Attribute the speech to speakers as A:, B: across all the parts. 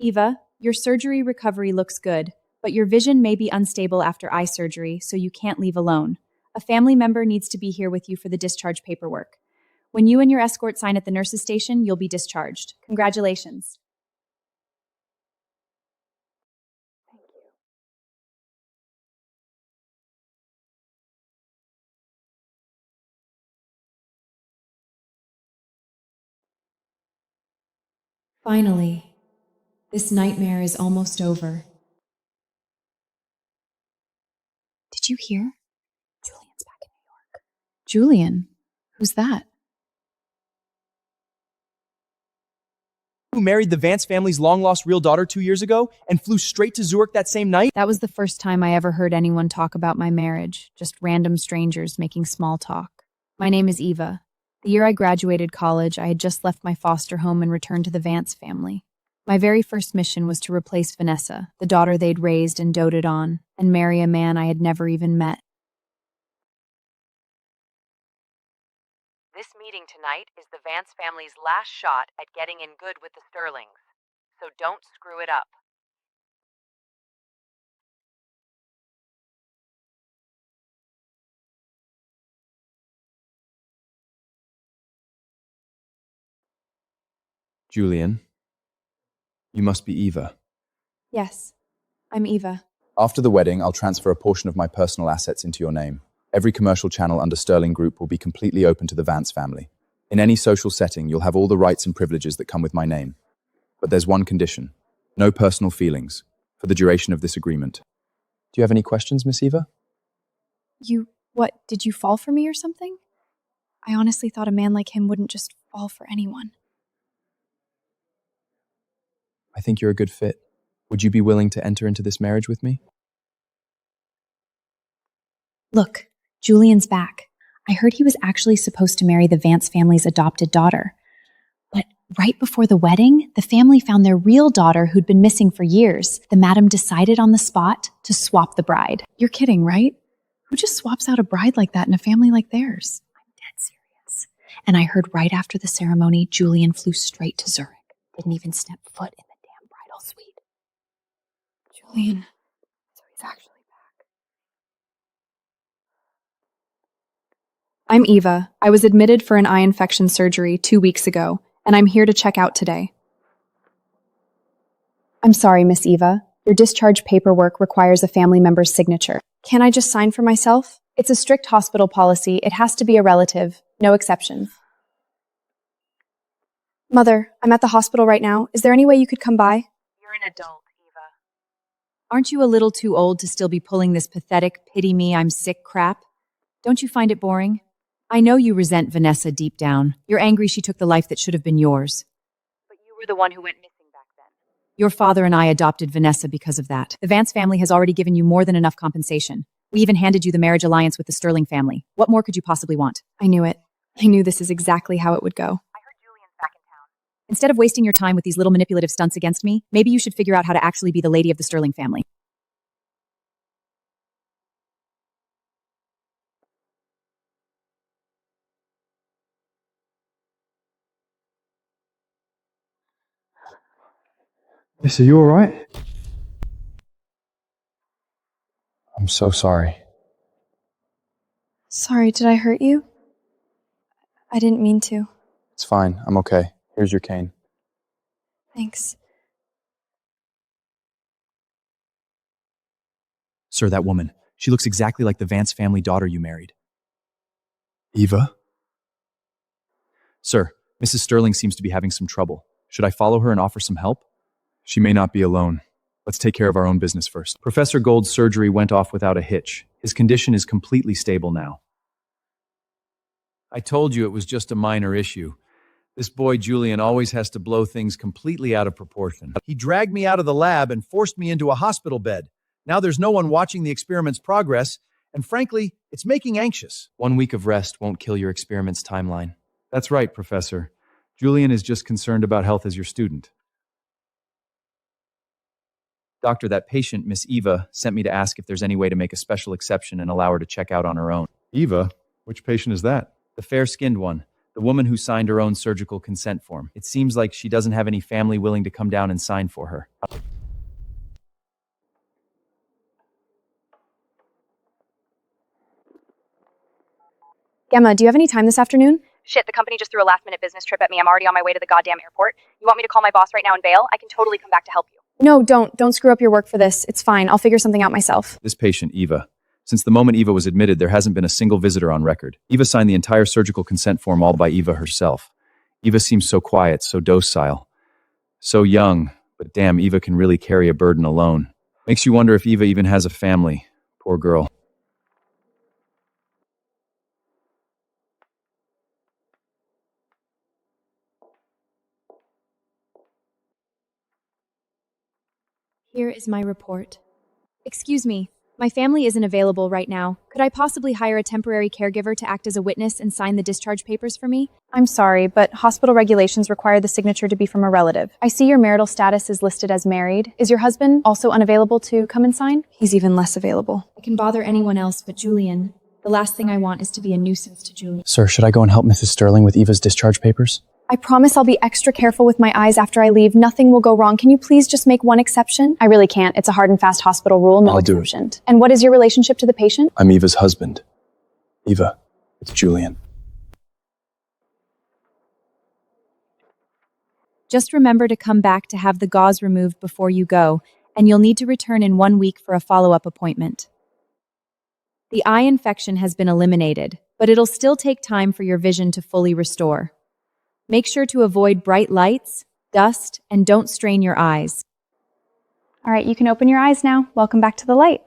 A: Eva, your surgery recovery looks good, but your vision may be unstable after eye surgery, so you can't leave alone. A family member needs to be here with you for the discharge paperwork. When you and your escort sign at the nurse's station, you'll be discharged. Congratulations. Finally, this nightmare is almost over. Did you hear? Julian's back in New York. Julian? Who's that?
B: Who married the Vance family's long-lost real daughter 2 years ago and flew straight to Zurich that same night?
A: That was the first time I ever heard anyone talk about my marriage, just random strangers making small talk. My name is Eva. The year I graduated college, I had just left my foster home and returned to the Vance family. My very first mission was to replace Vanessa, the daughter they'd raised and doted on, and marry a man I had never even met.
C: This meeting tonight is the Vance family's last shot at getting in good with the Sterlings, so don't screw it up.
B: Julian, you must be Eva.
A: Yes, I'm Eva.
D: After the wedding, I'll transfer a portion of my personal assets into your name. Every commercial channel under Sterling Group will be completely open to the Vance family. In any social setting, you'll have all the rights and privileges that come with my name. But there's one condition: no personal feelings, for the duration of this agreement. Do you have any questions, Miss Eva?
A: Did you fall for me or something? I honestly thought a man like him wouldn't just fall for anyone.
D: I think you're a good fit. Would you be willing to enter into this marriage with me?
A: Look, Julian's back. I heard he was actually supposed to marry the Vance family's adopted daughter. But right before the wedding, the family found their real daughter who'd been missing for years. The madam decided on the spot to swap the bride. You're kidding, right? Who just swaps out a bride like that in a family like theirs? I'm dead serious. And I heard right after the ceremony, Julian flew straight to Zurich. Didn't even step foot in the damn bridal suite. Julian, so he's actually back. I'm Eva. I was admitted for an eye infection surgery 2 weeks ago, and I'm here to check out today. I'm sorry, Miss Eva. Your discharge paperwork requires a family member's signature. Can't I just sign for myself? It's a strict hospital policy. It has to be a relative. No exceptions. Mother, I'm at the hospital right now. Is there any way you could come by?
C: You're an adult, Eva.
A: Aren't you a little too old to still be pulling this pathetic, pity me, I'm sick crap? Don't you find it boring? I know you resent Vanessa deep down. You're angry she took the life that should have been yours.
C: But you were the one who went missing back then.
A: Your father and I adopted Vanessa because of that. The Vance family has already given you more than enough compensation. We even handed you the marriage alliance with the Sterling family. What more could you possibly want? I knew it. I knew this is exactly how it would go.
C: I heard Julian's back in town.
A: Instead of wasting your time with these little manipulative stunts against me, maybe you should figure out how to actually be the lady of the Sterling family.
D: Miss, are you all right? I'm so sorry.
A: Sorry, did I hurt you? I didn't mean to.
D: It's fine. I'm okay. Here's your cane.
A: Thanks.
B: Sir, that woman. She looks exactly like the Vance family daughter you married.
D: Eva?
B: Sir, Mrs. Sterling seems to be having some trouble. Should I follow her and offer some help? She may not be alone. Let's take care of our own business first. Professor Gold's surgery went off without a hitch. His condition is completely stable now. I told you it was just a minor issue. This boy Julian always has to blow things completely out of proportion. He dragged me out of the lab and forced me into a hospital bed. Now there's no one watching the experiment's progress, and frankly, it's making anxious. 1 week of rest won't kill your experiment's timeline. That's right, Professor. Julian is just concerned about health as your student. Doctor, that patient, Miss Eva, sent me to ask if there's any way to make a special exception and allow her to check out on her own.
E: Eva? Which patient is that?
B: The fair-skinned one. The woman who signed her own surgical consent form. It seems like she doesn't have any family willing to come down and sign for her.
A: Gemma, do you have any time this afternoon?
E: Shit, the company just threw a last-minute business trip at me. I'm already on my way to the goddamn airport. You want me to call my boss right now and bail? I can totally come back to help you.
A: No, don't. Don't screw up your work for this. It's fine. I'll figure something out myself.
B: This patient, Eva. Since the moment Eva was admitted, there hasn't been a single visitor on record. Eva signed the entire surgical consent form all by Eva herself. Eva seems so quiet, so docile, so young, but damn, Eva can really carry a burden alone. Makes you wonder if Eva even has a family. Poor girl.
A: Here is my report. Excuse me, my family isn't available right now. Could I possibly hire a temporary caregiver to act as a witness and sign the discharge papers for me? I'm sorry, but hospital regulations require the signature to be from a relative. I see your marital status is listed as married. Is your husband also unavailable to come and sign? He's even less available. I can bother anyone else but Julian. The last thing I want is to be a nuisance to Julian.
F: Sir, should I go and help Mrs. Sterling with Eva's discharge papers?
A: I promise I'll be extra careful with my eyes after I leave. Nothing will go wrong. Can you please just make one exception? I really can't. It's a hard and fast hospital rule. No
F: I'll do it.
A: exception. And what is your relationship to the patient?
F: I'm Eva's husband. Eva, it's Julian.
A: Just remember to come back to have the gauze removed before you go, and you'll need to return in 1 week for a follow-up appointment. The eye infection has been eliminated, but it'll still take time for your vision to fully restore. Make sure to avoid bright lights, dust, and don't strain your eyes. All right, you can open your eyes now. Welcome back to the light.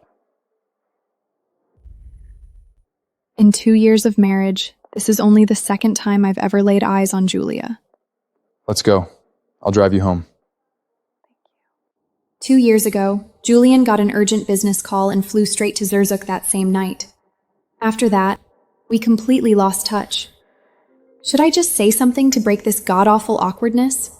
G: In 2 years of marriage, this is only the second time I've ever laid eyes on Julia.
D: Let's go. I'll drive you home.
G: 2 years ago, Julian got an urgent business call and flew straight to Zerzuk that same night. After that, we completely lost touch. Should I just say something to break this god-awful awkwardness?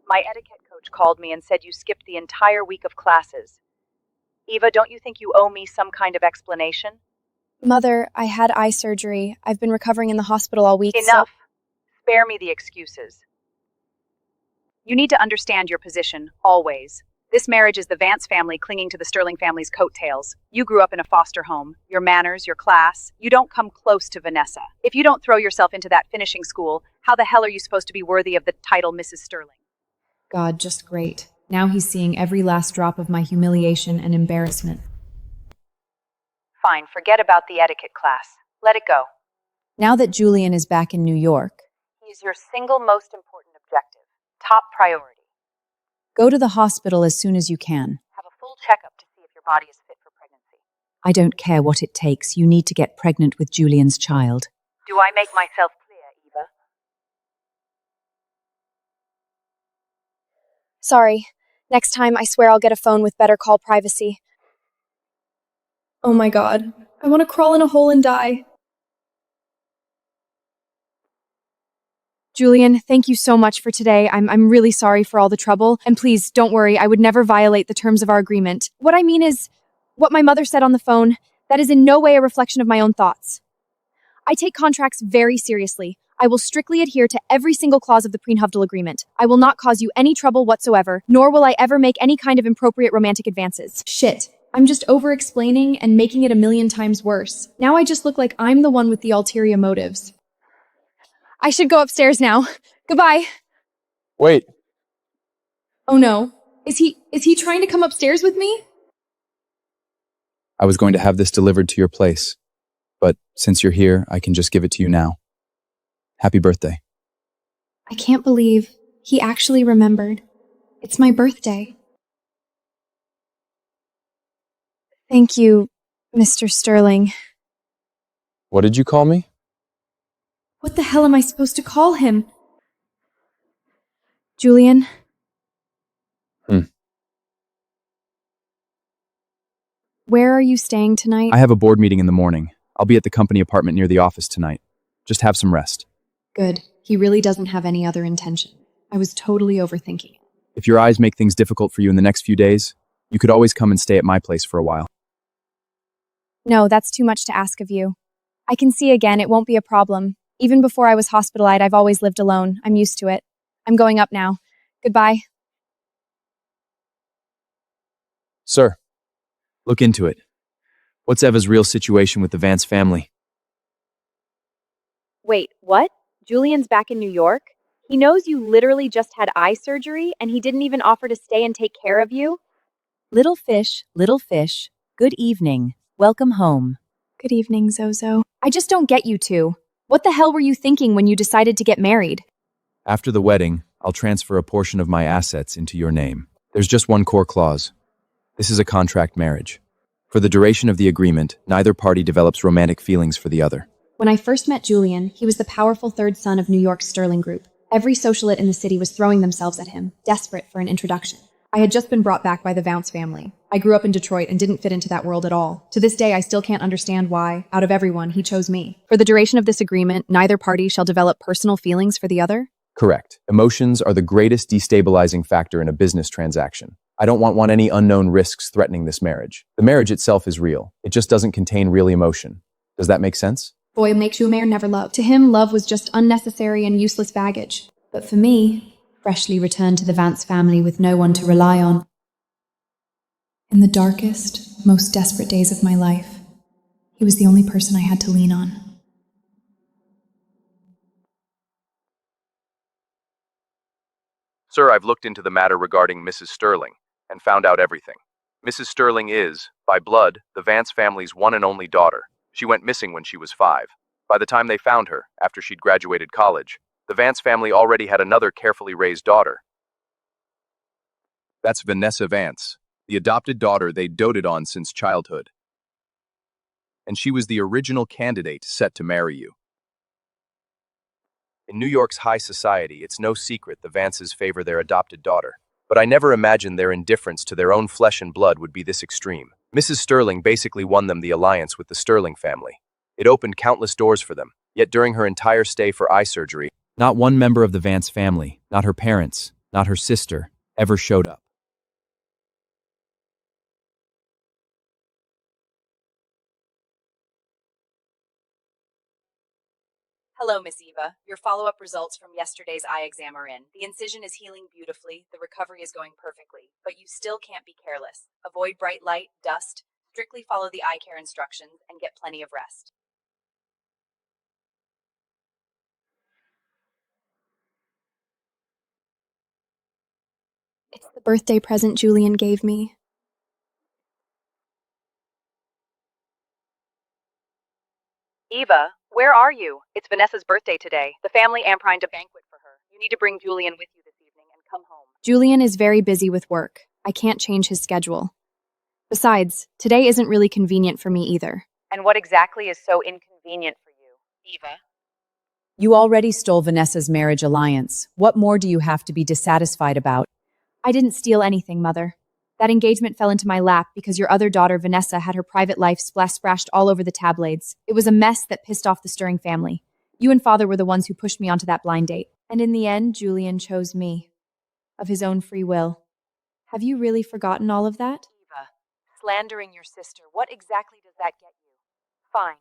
C: My etiquette coach called me and said you skipped the entire week of classes. Eva, don't you think you owe me some kind of explanation?
A: Mother, I had eye surgery. I've been recovering in the hospital all week.
C: Enough. Spare me the excuses. You need to understand your position, always. This marriage is the Vance family clinging to the Sterling family's coattails. You grew up in a foster home. Your manners, your class, you don't come close to Vanessa. If you don't throw yourself into that finishing school, how the hell are you supposed to be worthy of the title Mrs. Sterling?
A: God, just great. Now he's seeing every last drop of my humiliation and embarrassment.
C: Fine, forget about the etiquette class. Let it go.
A: Now that Julian is back in New York,
C: He's your single most important objective. Top priority.
A: go to the hospital as soon as you can.
C: Have a full checkup to see if your body is fit for pregnancy.
A: I don't care what it takes. You need to get pregnant with Julian's child.
C: Do I make myself clear, Eva?
A: Sorry. Next time, I swear I'll get a phone with better call privacy.
G: Oh my god, I want to crawl in a hole and die.
A: Julian, thank you so much for today. I'm really sorry for all the trouble. And please, don't worry, I would never violate the terms of our agreement. What I mean is, what my mother said on the phone, that is in no way a reflection of my own thoughts. I take contracts very seriously. I will strictly adhere to every single clause of the prenuptial agreement. I will not cause you any trouble whatsoever, nor will I ever make any kind of inappropriate romantic advances.
G: Shit, I'm just over-explaining and making it 1,000,000 times worse. Now I just look like I'm the one with the ulterior motives.
A: I should go upstairs now. Goodbye.
D: Wait.
G: Oh no, is he trying to come upstairs with me?
D: I was going to have this delivered to your place, but since you're here, I can just give it to you now. Happy birthday.
G: I can't believe he actually remembered. It's my birthday.
A: Thank you, Mr. Sterling.
D: What did you call me?
G: What the hell am I supposed to call him?
A: Julian? Where are you staying tonight?
B: I have a board meeting in the morning. I'll be at the company apartment near the office tonight. Just have some rest.
G: Good. He really doesn't have any other intention. I was totally overthinking it.
B: If your eyes make things difficult for you in the next few days, you could always come and stay at my place for a while.
A: No, that's too much to ask of you. I can see again, it won't be a problem. Even before I was hospitalized, I've always lived alone. I'm used to it. I'm going up now. Goodbye.
B: Sir, look into it. What's Eva's real situation with the Vance family?
E: Wait, what? Julian's back in New York? He knows you literally just had eye surgery and he didn't even offer to stay and take care of you?
H: Little fish, good evening. Welcome home.
A: Good evening, Zozo. I just don't get you two. What the hell were you thinking when you decided to get married?
B: After the wedding, I'll transfer a portion of my assets into your name. There's just one core clause. This is a contract marriage. For the duration of the agreement, neither party develops romantic feelings for the other.
G: When I first met Julian, he was the powerful third son of New York's Sterling Group. Every socialite in the city was throwing themselves at him, desperate for an introduction. I had just been brought back by the Vance family. I grew up in Detroit and didn't fit into that world at all. To this day, I still can't understand why, out of everyone, he chose me.
A: For the duration of this agreement, neither party shall develop personal feelings for the other?
B: Correct. Emotions are the greatest destabilizing factor in a business transaction. I don't want any unknown risks threatening this marriage. The marriage itself is real. It just doesn't contain real emotion. Does that make sense?
G: Boy makes you a mayor never loved. To him, love was just unnecessary and useless baggage. But for me, freshly returned to the Vance family with no one to rely on. In the darkest, most desperate days of my life, he was the only person I had to lean on.
B: Sir, I've looked into the matter regarding Mrs. Sterling and found out everything. Mrs. Sterling is, by blood, the Vance family's one and only daughter. She went missing when she was 5. By the time they found her, after she'd graduated college, the Vance family already had another carefully raised daughter. That's Vanessa Vance, the adopted daughter they doted on since childhood. And she was the original candidate set to marry you. In New York's high society, it's no secret the Vances favor their adopted daughter. But I never imagined their indifference to their own flesh and blood would be this extreme. Mrs. Sterling basically won them the alliance with the Sterling family. It opened countless doors for them, yet during her entire stay for eye surgery, not one member of the Vance family, not her parents, not her sister, ever showed up.
C: Hello, Miss Eva. Your follow-up results from yesterday's eye exam are in. The incision is healing beautifully, the recovery is going perfectly, but you still can't be careless. Avoid bright light, dust, strictly follow the eye care instructions, and get plenty of rest.
G: It's the birthday present Julian gave me.
C: Eva, where are you? It's Vanessa's birthday today. The family amprigned a banquet for her. You need to bring Julian with you this evening and come home.
A: Julian is very busy with work. I can't change his schedule. Besides, today isn't really convenient for me either.
C: And what exactly is so inconvenient for you, Eva?
H: You already stole Vanessa's marriage alliance. What more do you have to be dissatisfied about?
A: I didn't steal anything, Mother. That engagement fell into my lap because your other daughter, Vanessa, had her private life splashed all over the tabloids. It was a mess that pissed off the Sterling family. You and Father were the ones who pushed me onto that blind date. And in the end, Julian chose me. Of his own free will. Have you really forgotten all of that?
C: Eva, slandering your sister, what exactly does that get you? Fine.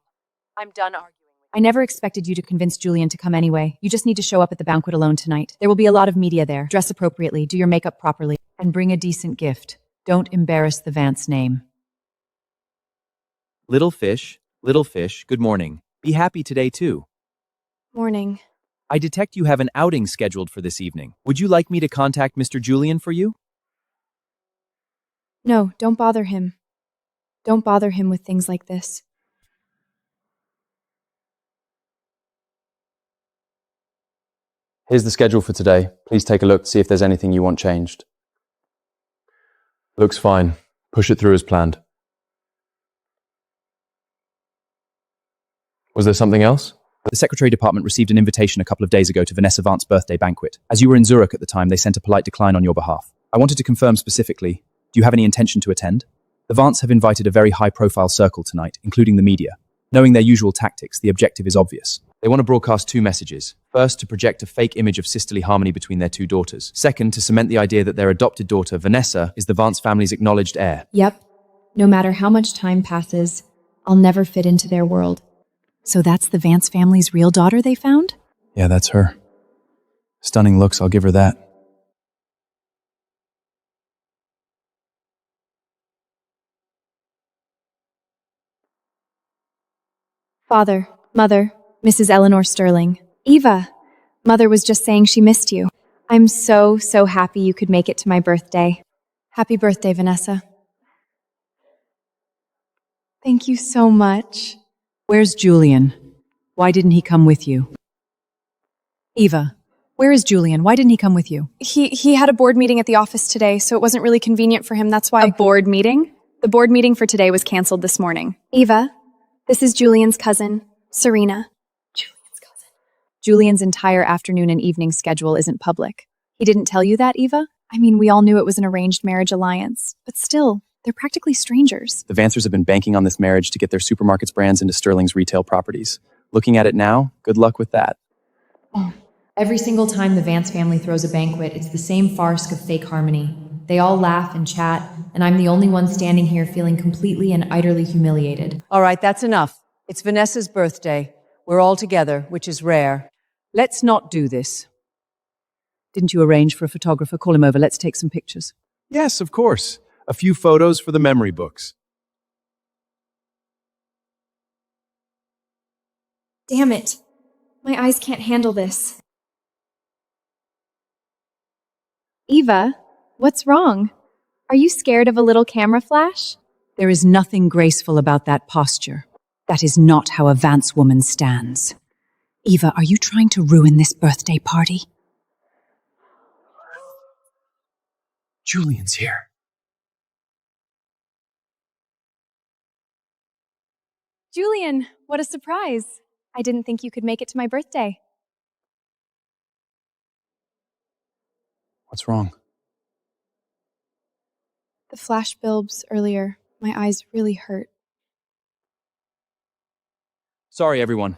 C: I'm done arguing with
A: I never expected you to convince Julian to come anyway. You just need to show up at the banquet alone tonight. There will be a lot of media there. Dress appropriately, do your makeup properly,
H: And bring a decent gift. Don't embarrass the Vance name.
B: Little fish, good morning. Be happy today too.
A: Morning.
B: I detect you have an outing scheduled for this evening. Would you like me to contact Mr. Julian for you?
A: No, don't bother him. Don't bother him with things like this.
D: Here's the schedule for today. Please take a look to see if there's anything you want changed.
F: Looks fine. Push it through as planned. Was there something else?
B: The Secretary Department received an invitation a couple of days ago to Vanessa Vance's birthday banquet. As you were in Zurich at the time, they sent a polite decline on your behalf. I wanted to confirm specifically, do you have any intention to attend? The Vance have invited a very high-profile circle tonight, including the media. Knowing their usual tactics, the objective is obvious. They want to broadcast 2 messages. First, to project a fake image of sisterly harmony between their 2 daughters. Second, to cement the idea that their adopted daughter, Vanessa, is the Vance family's acknowledged heir.
G: Yep. No matter how much time passes, I'll never fit into their world.
A: So that's the Vance family's real daughter they found?
D: Yeah, that's her. Stunning looks, I'll give her that.
G: Father, Mother, Mrs. Eleanor Sterling. Eva, Mother was just saying she missed you. I'm so happy you could make it to my birthday. Happy birthday, Vanessa. Thank you so much.
H: Where's Julian? Why didn't he come with you? Eva, where is Julian? Why didn't he come with you?
G: He had a board meeting at the office today, so it wasn't really convenient for him. That's why.
E: A board meeting? The board meeting for today was canceled this morning.
G: Eva, this is Julian's cousin, Serena.
A: Julian's entire afternoon and evening schedule isn't public. He didn't tell you that, Eva? I mean, we all knew it was an arranged marriage alliance, but still, they're practically strangers.
D: The Vancers have been banking on this marriage to get their supermarkets brands into Sterling's retail properties. Looking at it now, good luck with that.
I: Every single time the Vance family throws a banquet, it's the same farce of fake harmony. They all laugh and chat, and I'm the only one standing here feeling completely and utterly humiliated.
H: All right, that's enough. It's Vanessa's birthday. We're all together, which is rare. Let's not do this. Didn't you arrange for a photographer? Call him over. Let's take some pictures.
B: Yes, of course. A few photos for the memory books.
G: Damn it. My eyes can't handle this. Eva, what's wrong? Are you scared of a little camera flash?
H: There is nothing graceful about that posture. That is not how a Vance woman stands.
A: Eva, are you trying to ruin this birthday party?
F: Julian's here.
G: Julian, what a surprise. I didn't think you could make it to my birthday.
D: What's wrong?
G: The flash bulbs earlier, my eyes really hurt.
B: Sorry, everyone.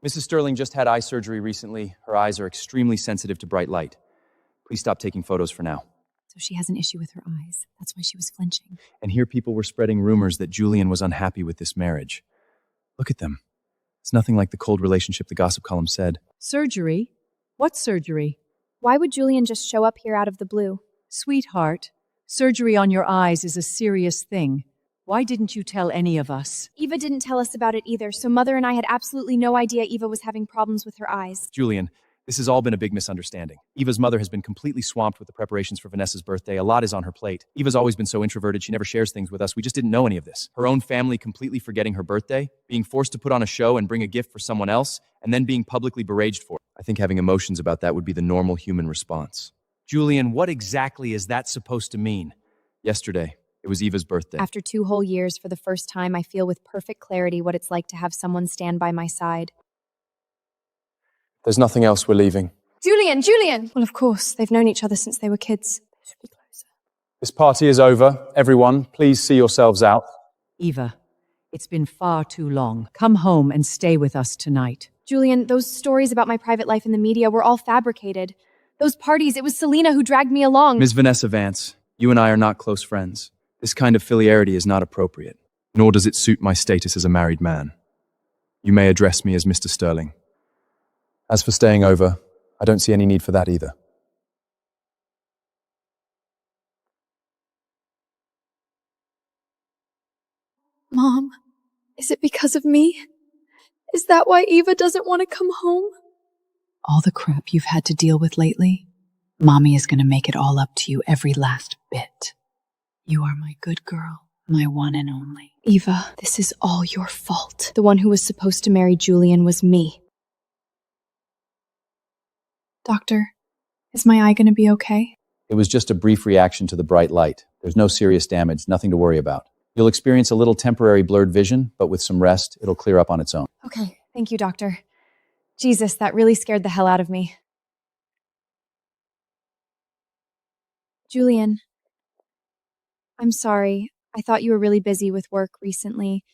B: Mrs. Sterling just had eye surgery recently. Her eyes are extremely sensitive to bright light. Please stop taking photos for now.
A: So she has an issue with her eyes. That's why she was flinching.
B: And here people were spreading rumors that Julian was unhappy with this marriage. Look at them. It's nothing like the cold relationship the gossip column said.
H: Surgery? What surgery?
G: Why would Julian just show up here out of the blue?
H: Sweetheart, surgery on your eyes is a serious thing. Why didn't you tell any of us?
G: Eva didn't tell us about it either, so Mother and I had absolutely no idea Eva was having problems with her eyes.
B: Julian, this has all been a big misunderstanding. Eva's mother has been completely swamped with the preparations for Vanessa's birthday. A lot is on her plate. Eva's always been so introverted, she never shares things with us. We just didn't know any of this. Her own family completely forgetting her birthday, being forced to put on a show and bring a gift for someone else, and then being publicly beraged for it. I think having emotions about that would be the normal human response. Julian, what exactly is that supposed to mean? Yesterday, it was Eva's birthday.
G: After 2 whole years, for the first time, I feel with perfect clarity what it's like to have someone stand by my side.
F: There's nothing else, we're leaving.
G: Julian! Well, of course, they've known each other since they were kids. They should be closer.
F: This party is over. Everyone, please see yourselves out.
H: Eva, it's been far too long. Come home and stay with us tonight.
G: Julian, those stories about my private life in the media were all fabricated. Those parties, it was Selena who dragged me along.
B: Ms. Vanessa Vance, you and I are not close friends. This kind of familiarity is not appropriate, nor does it suit my status as a married man. You may address me as Mr. Sterling.
D: As for staying over, I don't see any need for that either.
G: Mom, is it because of me? Is that why Eva doesn't want to come home?
A: All the crap you've had to deal with lately, Mommy is going to make it all up to you, every last bit. You are my good girl, my one and only.
G: Eva, this is all your fault. The one who was supposed to marry Julian was me. Doctor, is my eye going to be okay?
D: It was just a brief reaction to the bright light. There's no serious damage, nothing to worry about. You'll experience a little temporary blurred vision, but with some rest, it'll clear up on its own.
G: Okay, thank you, doctor. Jesus, that really scared the hell out of me. Julian, I'm sorry. I thought you were really busy with work recently,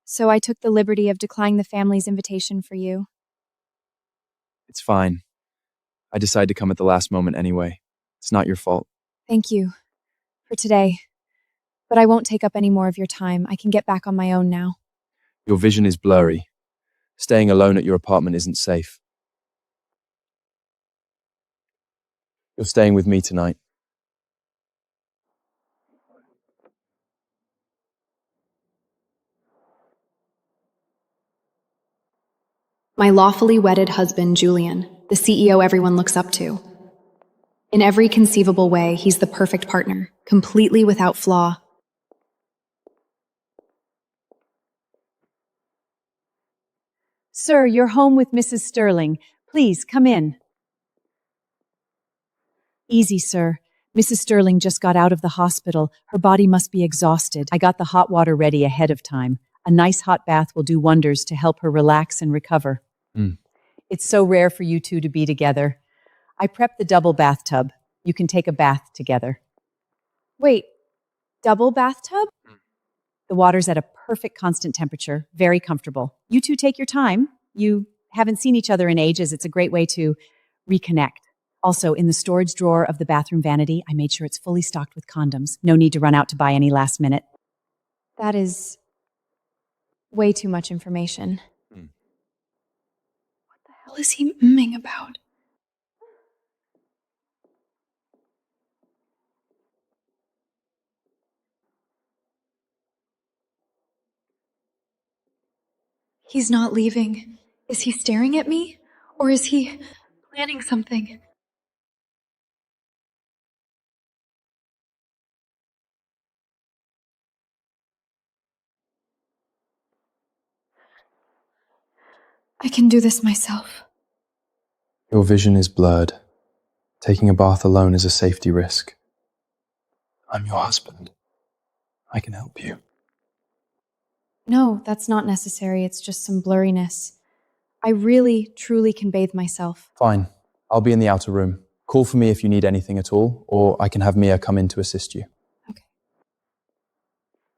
G: so I took the liberty of declining the family's invitation for you.
B: It's fine. I decided to come at the last moment anyway. It's not your fault.
G: Thank you for today, but I won't take up any more of your time. I can get back on my own now.
B: Your vision is blurry.
D: Staying alone at your apartment isn't safe. You're staying with me tonight.
G: My lawfully wedded husband, Julian, the CEO everyone looks up to. In every conceivable way, he's the perfect partner, completely without flaw.
H: Sir, you're home with Mrs. Sterling. Please, come in. Easy, sir. Mrs. Sterling just got out of the hospital. Her body must be exhausted. I got the hot water ready ahead of time. A nice hot bath will do wonders to help her relax and recover. It's so rare for you two to be together. I prepped the double bathtub. You can take a bath together.
E: Wait, double bathtub?
H: The water's at a perfect constant temperature, very comfortable. You two take your time. You haven't seen each other in ages. It's a great way to reconnect. Also, in the storage drawer of the bathroom vanity, I made sure it's fully stocked with condoms. No need to run out to buy any last minute.
E: That is way too much information.
G: What the hell is he mmming about? He's not leaving. Is he staring at me? Or is he planning something? I can do this myself.
F: Your vision is blurred. Taking a bath alone is a safety risk. I'm your husband. I can help you.
E: No, that's not necessary. It's just some blurriness. I really, truly can bathe myself.
D: Fine. I'll be in the outer room. Call for me if you need anything at all, or I can have Mia come in to assist you.
G: Okay.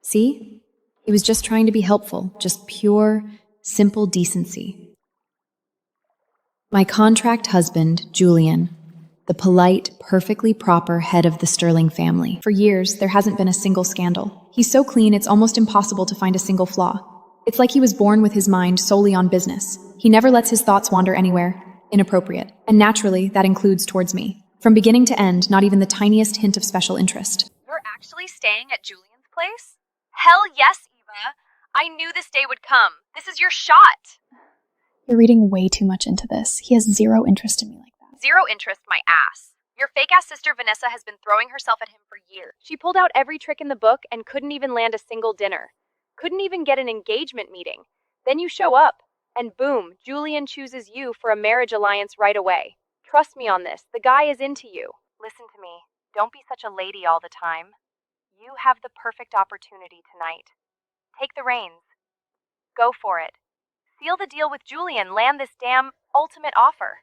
G: See? He was just trying to be helpful. Just pure, simple decency. My contract husband, Julian. The polite, perfectly proper head of the Sterling family. For years, there hasn't been a single scandal. He's so clean, it's almost impossible to find a single flaw. It's like he was born with his mind solely on business. He never lets his thoughts wander anywhere. Inappropriate. And naturally, that includes towards me. From beginning to end, not even the tiniest hint of special interest.
E: You're actually staying at Julian's place? Hell yes, Eva. I knew this day would come. This is your shot.
A: You're reading way too much into this. He has zero interest in me like that.
E: Zero interest, my ass. Your fake-ass sister Vanessa has been throwing herself at him for years. She pulled out every trick in the book and couldn't even land a single dinner. Couldn't even get an engagement meeting. Then you show up, and boom, Julian chooses you for a marriage alliance right away. Trust me on this, the guy is into you. Listen to me, don't be such a lady all the time. You have the perfect opportunity tonight. Take the reins. Go for it. Seal the deal with Julian, land this damn ultimate offer.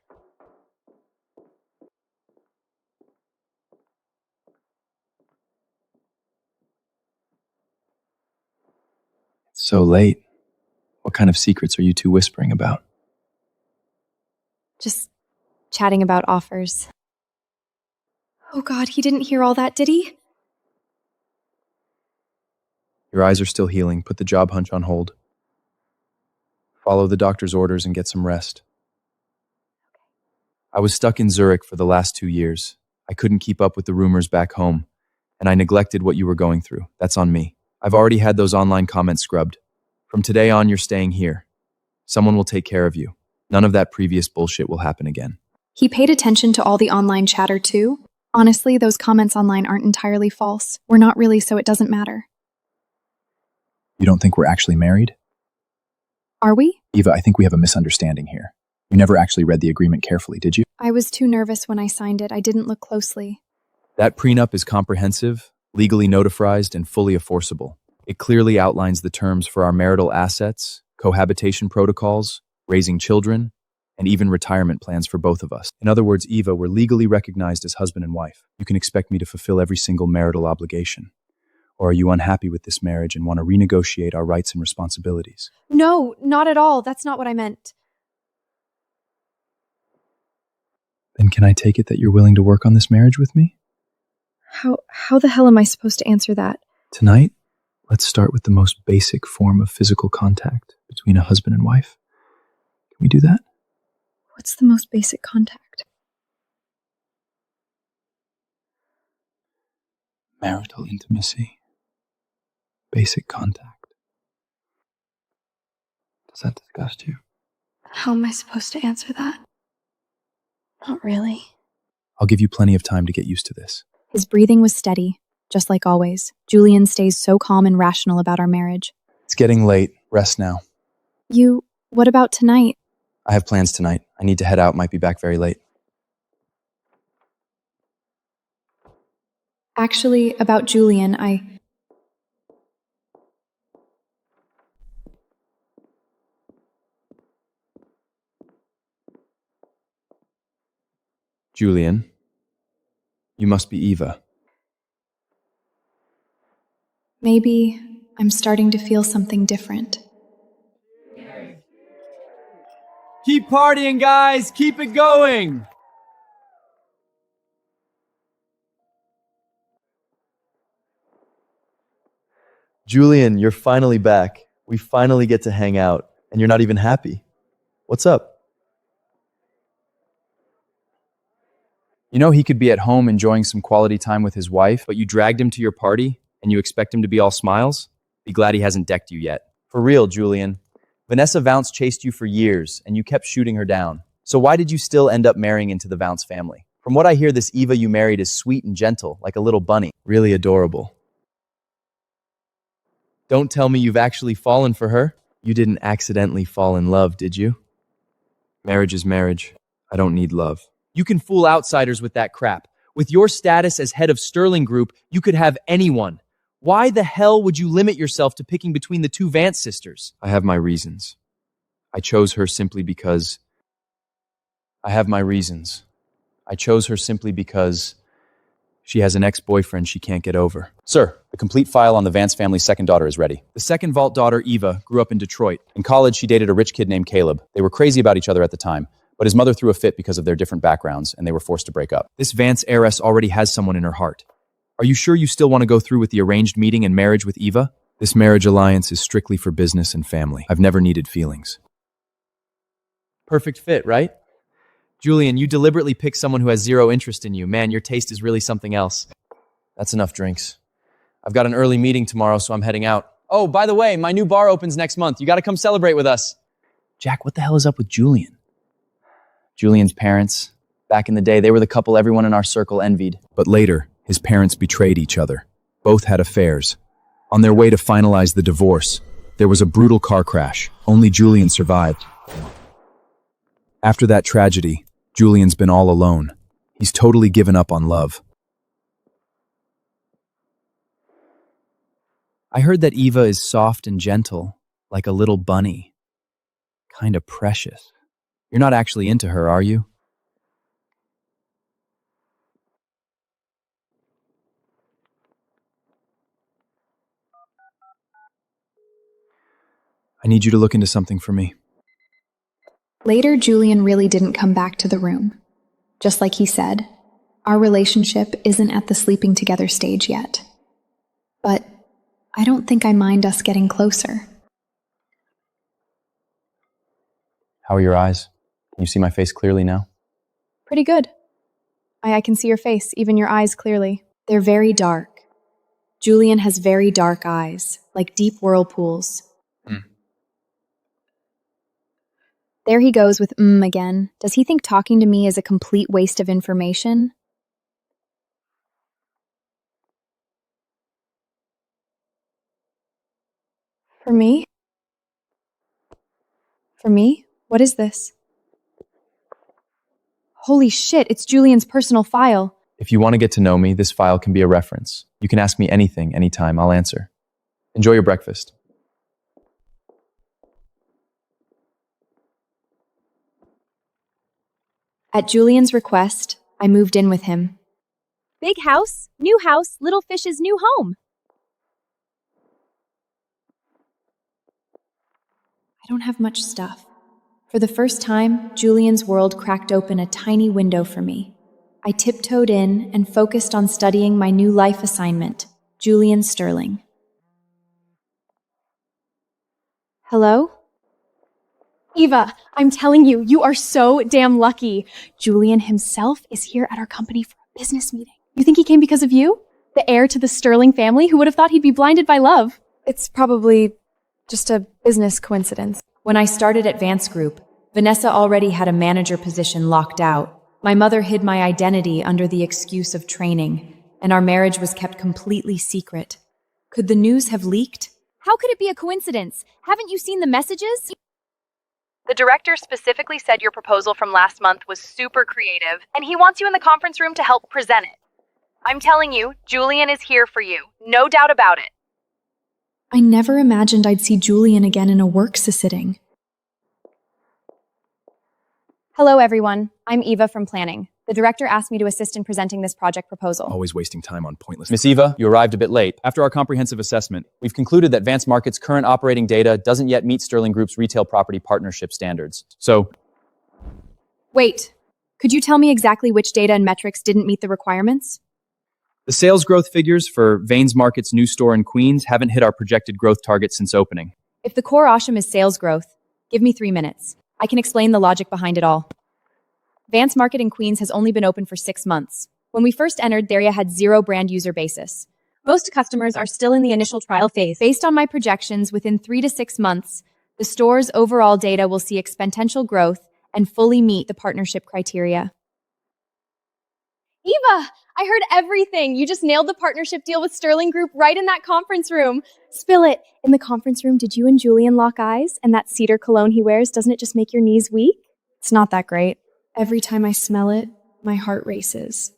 F: It's so late. What kind of secrets are you two whispering about?
E: Just chatting about offers.
G: Oh God, he didn't hear all that, did he?
D: Your eyes are still healing. Put the job hunch on hold. Follow the doctor's orders and get some rest. I was stuck in Zurich for the last 2 years. I couldn't keep up with the rumors back home, and I neglected what you were going through. That's on me. I've already had those online comments scrubbed. From today on, you're staying here. Someone will take care of you. None of that previous bullshit will happen again.
G: He paid attention to all the online chatter too. Honestly, those comments online aren't entirely false. We're not really, so it doesn't matter.
F: You don't think we're actually married?
G: Are we?
F: Eva, I think we have a misunderstanding here. You never actually read the agreement carefully, did you?
G: I was too nervous when I signed it. I didn't look closely.
D: That prenup is comprehensive, legally notarized, and fully enforceable. It clearly outlines the terms for our marital assets, cohabitation protocols, raising children, and even retirement plans for both of us. In other words, Eva, we're legally recognized as husband and wife. You can expect me to fulfill every single marital obligation. Or are you unhappy with this marriage and want to renegotiate our rights and responsibilities?
E: No, not at all. That's not what I meant.
F: Then can I take it that you're willing to work on this marriage with me?
E: How the hell am I supposed to answer that?
F: Tonight, let's start with the most basic form of physical contact between a husband and wife. Can we do that?
G: What's the most basic contact?
F: Marital intimacy. Basic contact. Does that disgust you?
G: How am I supposed to answer that? Not really.
D: I'll give you plenty of time to get used to this.
A: His breathing was steady, just like always. Julian stays so calm and rational about our marriage.
D: It's getting late. Rest now.
A: What about tonight?
D: I have plans tonight. I need to head out. Might be back very late.
G: Actually, about Julian,
D: Julian, you must be Eva.
G: maybe I'm starting to feel something different.
B: Keep partying, guys! Keep it going!
J: Julian, you're finally back. We finally get to hang out, and you're not even happy. What's up?
D: You know he could be at home enjoying some quality time with his wife, but you dragged him to your party and you expect him to be all smiles? Be glad he hasn't decked you yet. For real, Julian. Vanessa Vance chased you for years and you kept shooting her down. So why did you still end up marrying into the Vance family? From what I hear, this Eva you married is sweet and gentle, like a little bunny. Really adorable. Don't tell me you've actually fallen for her. You didn't accidentally fall in love, did you? Marriage is marriage. I don't need love. You can fool outsiders with that crap. With your status as head of Sterling Group, you could have anyone. Why the hell would you limit yourself to picking between the two Vance sisters? I have my reasons. I chose her simply because... she has an ex-boyfriend she can't get over. Sir, the complete file on the Vance family's second daughter is ready. The second vault daughter, Eva, grew up in Detroit. In college, she dated a rich kid named Caleb. They were crazy about each other at the time, but his mother threw a fit because of their different backgrounds, and they were forced to break up. This Vance heiress already has someone in her heart. Are you sure you still want to go through with the arranged meeting and marriage with Eva? This marriage alliance is strictly for business and family. I've never needed feelings. Perfect fit, right? Julian, you deliberately picked someone who has zero interest in you. Man, your taste is really something else. That's enough drinks. I've got an early meeting tomorrow, so I'm heading out. Oh, by the way, my new bar opens next month. You got to come celebrate with us. Jack, what the hell is up with Julian? Julian's parents, back in the day, they were the couple everyone in our circle envied. But later, his parents betrayed each other. Both had affairs. On their way to finalize the divorce, there was a brutal car crash. Only Julian survived. After that tragedy, Julian's been all alone. He's totally given up on love. I heard that Eva is soft and gentle, like a little bunny. Kind of precious. You're not actually into her, are you? I need you to look into something for me.
G: Later, Julian really didn't come back to the room. Just like he said, our relationship isn't at the sleeping together stage yet. But I don't think I mind us getting closer.
D: How are your eyes? Can you see my face clearly now?
A: Pretty good. I can see your face, even your eyes clearly.
G: They're very dark. Julian has very dark eyes, like deep whirlpools.
A: There he goes with again. Does he think talking to me is a complete waste of information? For me? For me? What is this? Holy shit, it's Julian's personal file.
D: If you want to get to know me, this file can be a reference. You can ask me anything, anytime, I'll answer. Enjoy your breakfast.
A: At Julian's request, I moved in with him.
E: Big house, new house, little fish's new home.
G: I don't have much stuff. For the first time, Julian's world cracked open a tiny window for me. I tiptoed in and focused on studying my new life assignment, Julian Sterling.
A: Hello?
G: Eva, I'm telling you, you are so damn lucky. Julian himself is here at our company for a business meeting. You think he came because of you? The heir to the Sterling family? Who would have thought he'd be blinded by love? It's probably just a business coincidence.
I: When I started at Vance Group, Vanessa already had a manager position locked out. My mother hid my identity under the excuse of training, and our marriage was kept completely secret. Could the news have leaked?
E: How could it be a coincidence? Haven't you seen the messages? The director specifically said your proposal from last month was super creative, and he wants you in the conference room to help present it. I'm telling you, Julian is here for you. No doubt about it.
G: I never imagined I'd see Julian again in a work sitting.
A: Hello, everyone. I'm Eva from Planning. The director asked me to assist in presenting this project proposal.
B: Always wasting time on pointless.
D: Miss Eva, you arrived a bit late. After our comprehensive assessment, we've concluded that Vance Market's current operating data doesn't yet meet Sterling Group's retail property partnership standards. So,
A: Wait, could you tell me exactly which data and metrics didn't meet the requirements?
B: the sales growth figures for Vane's Market's new store in Queens haven't hit our projected growth target since opening.
A: If the core Osham is sales growth, give me 3 minutes. I can explain the logic behind it all. Vance Market in Queens has only been open for 6 months. When we first entered, the area had 0 brand user basis. Most customers are still in the initial trial phase. Based on my projections, within 3 to 6 months, the store's overall data will see exponential growth and fully meet the partnership criteria.
G: Eva, I heard everything. You just nailed the partnership deal with Sterling Group right in that conference room. Spill it. In the conference room, did you and Julian lock eyes? And that cedar cologne he wears, doesn't it just make your knees weak? It's not that great. Every time I smell it, my heart races.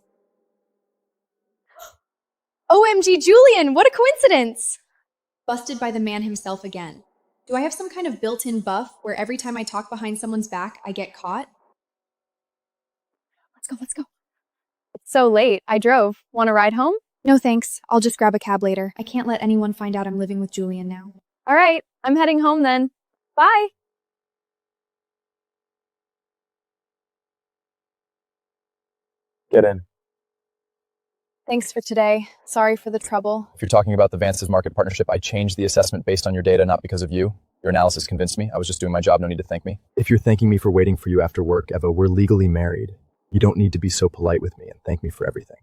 G: OMG, Julian, what a coincidence! Busted by the man himself again. Do I have some kind of built-in buff where every time I talk behind someone's back, I get caught? Let's go.
A: It's so late. I drove. Want to ride home?
G: No thanks. I'll just grab a cab later. I can't let anyone find out I'm living with Julian now.
A: All right, I'm heading home then. Bye.
D: get in.
A: Thanks for today. Sorry for the trouble.
D: If you're talking about the Vance's Market partnership, I changed the assessment based on your data, not because of you. Your analysis convinced me. I was just doing my job. No need to thank me.
B: If you're thanking me for waiting for you after work, Eva, we're legally married. You don't need to be so polite with me and thank me for everything.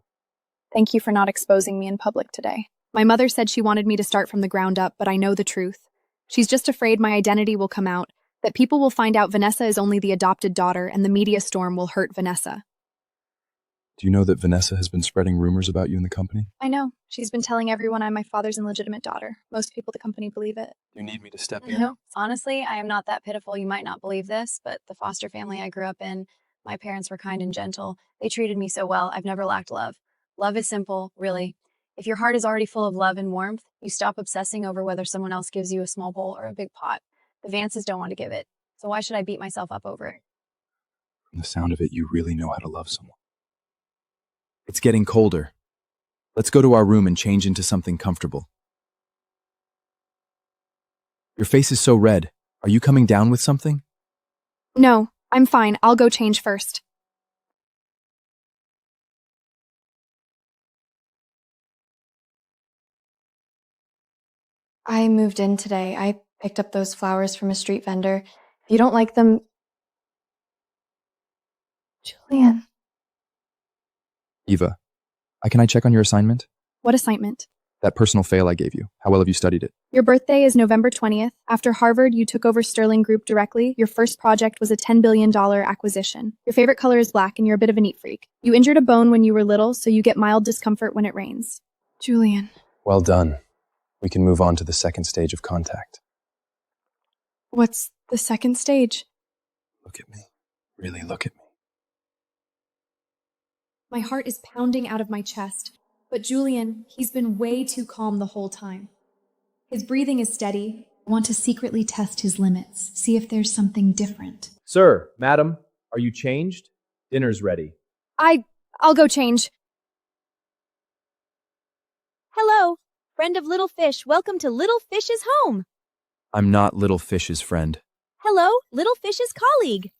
G: Thank you for not exposing me in public today. My mother said she wanted me to start from the ground up, but I know the truth. She's just afraid my identity will come out, that people will find out Vanessa is only the adopted daughter and the media storm will hurt Vanessa.
B: Do you know that Vanessa has been spreading rumors about you in the company?
G: I know. She's been telling everyone I'm my father's illegitimate daughter. Most people at the company believe it.
B: You need me to step in?
K: No, honestly, I am not that pitiful. You might not believe this, but the foster family I grew up in, my parents were kind and gentle. They treated me so well. I've never lacked love. Love is simple, really. If your heart is already full of love and warmth, you stop obsessing over whether someone else gives you a small bowl or a big pot. The Vances don't want to give it, so why should I beat myself up over it?
B: From the sound of it, you really know how to love someone. It's getting colder. Let's go to our room and change into something comfortable. Your face is so red. Are you coming down with something?
G: No, I'm fine. I'll go change first. I moved in today. I picked up those flowers from a street vendor. If you don't like them... Julian.
B: Eva, can I check on your assignment?
G: What assignment?
B: That personal fail I gave you. How well have you studied it?
G: Your birthday is November 20th. After Harvard, you took over Sterling Group directly. Your first project was a $10 billion acquisition. Your favorite color is black, and you're a bit of a neat freak. You injured a bone when you were little, so you get mild discomfort when it rains. Julian.
F: Well done. We can move on to the second stage of contact.
G: What's the second stage?
B: Look at me. Really look at me.
G: My heart is pounding out of my chest. But Julian, he's been way too calm the whole time. His breathing is steady. I want to secretly test his limits, see if there's something different.
B: Sir, madam, are you changed? Dinner's ready.
G: I'll go change.
E: Hello, friend of Little Fish. Welcome to Little Fish's home.
B: I'm not Little Fish's friend.
E: Hello, Little Fish's colleague.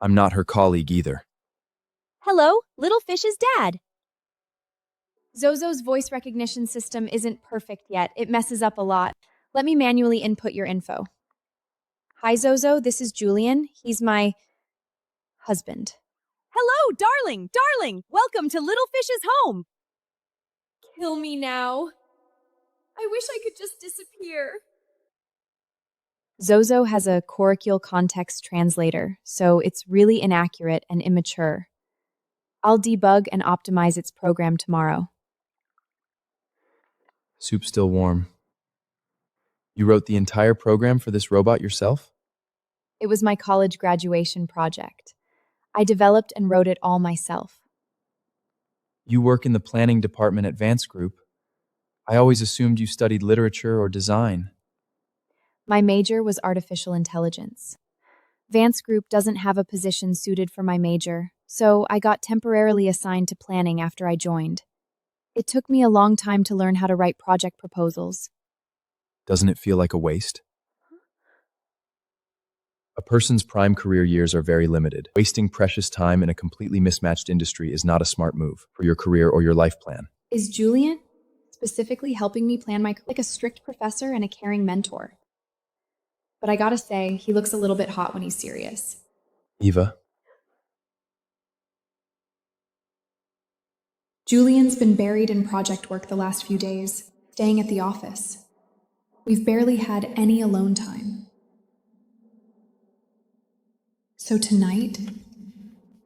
B: I'm not her colleague either.
E: Hello, Little Fish's dad.
A: Zozo's voice recognition system isn't perfect yet. It messes up a lot. Let me manually input your info.
I: Hi, Zozo. This is Julian. He's my husband.
H: Hello, darling, darling. Welcome to Little Fish's home.
G: Kill me now. I wish I could just disappear.
I: Zozo has a colloquial context translator, so it's really inaccurate and immature. I'll debug and optimize its program tomorrow.
D: Soup's still warm. You wrote the entire program for this robot yourself?
I: It was my college graduation project. I developed and wrote it all myself.
D: You work in the planning department at Vance Group. I always assumed you studied literature or design.
I: My major was artificial intelligence. Vance Group doesn't have a position suited for my major, so I got temporarily assigned to planning after I joined. It took me a long time to learn how to write project proposals.
D: Doesn't it feel like a waste? A person's prime career years are very limited. Wasting precious time in a completely mismatched industry is not a smart move for your career or your life plan.
G: Is Julian specifically helping me plan my like a strict professor and a caring mentor? But I gotta say, he looks a little bit hot when he's serious.
D: Eva,
G: Julian's been buried in project work the last few days, staying at the office. We've barely had any alone time. So tonight,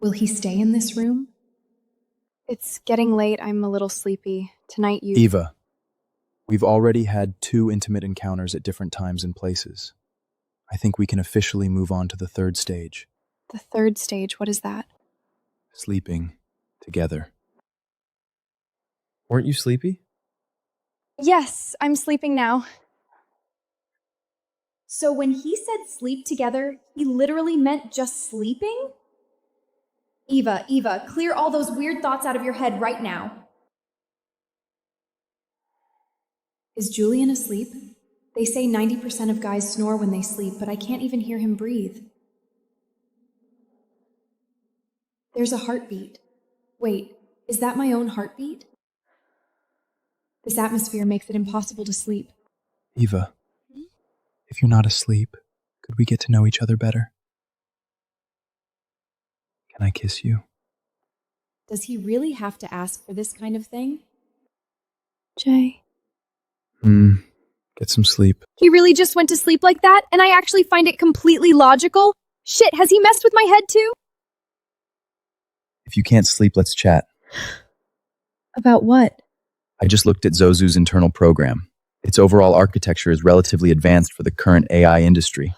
G: will he stay in this room?
E: It's getting late. I'm a little sleepy. Tonight you...
D: Eva, we've already had 2 intimate encounters at different times and places. I think we can officially move on to the 3rd stage.
E: The 3rd stage, what is that?
D: Sleeping together. Weren't you sleepy?
E: Yes, I'm sleeping now.
G: So when he said sleep together, he literally meant just sleeping? Eva, clear all those weird thoughts out of your head right now. Is Julian asleep? They say 90% of guys snore when they sleep, but I can't even hear him breathe. There's a heartbeat. Wait, is that my own heartbeat? This atmosphere makes it impossible to sleep.
D: Eva, if you're not asleep, could we get to know each other better? Can I kiss you?
I: Does he really have to ask for this kind of thing?
E: Jay.
D: Get some sleep.
E: He really just went to sleep like that, and I actually find it completely logical? Shit, has he messed with my head too?
D: If you can't sleep, let's chat.
E: About what?
D: I just looked at Zozu's internal program. Its overall architecture is relatively advanced for the current AI industry.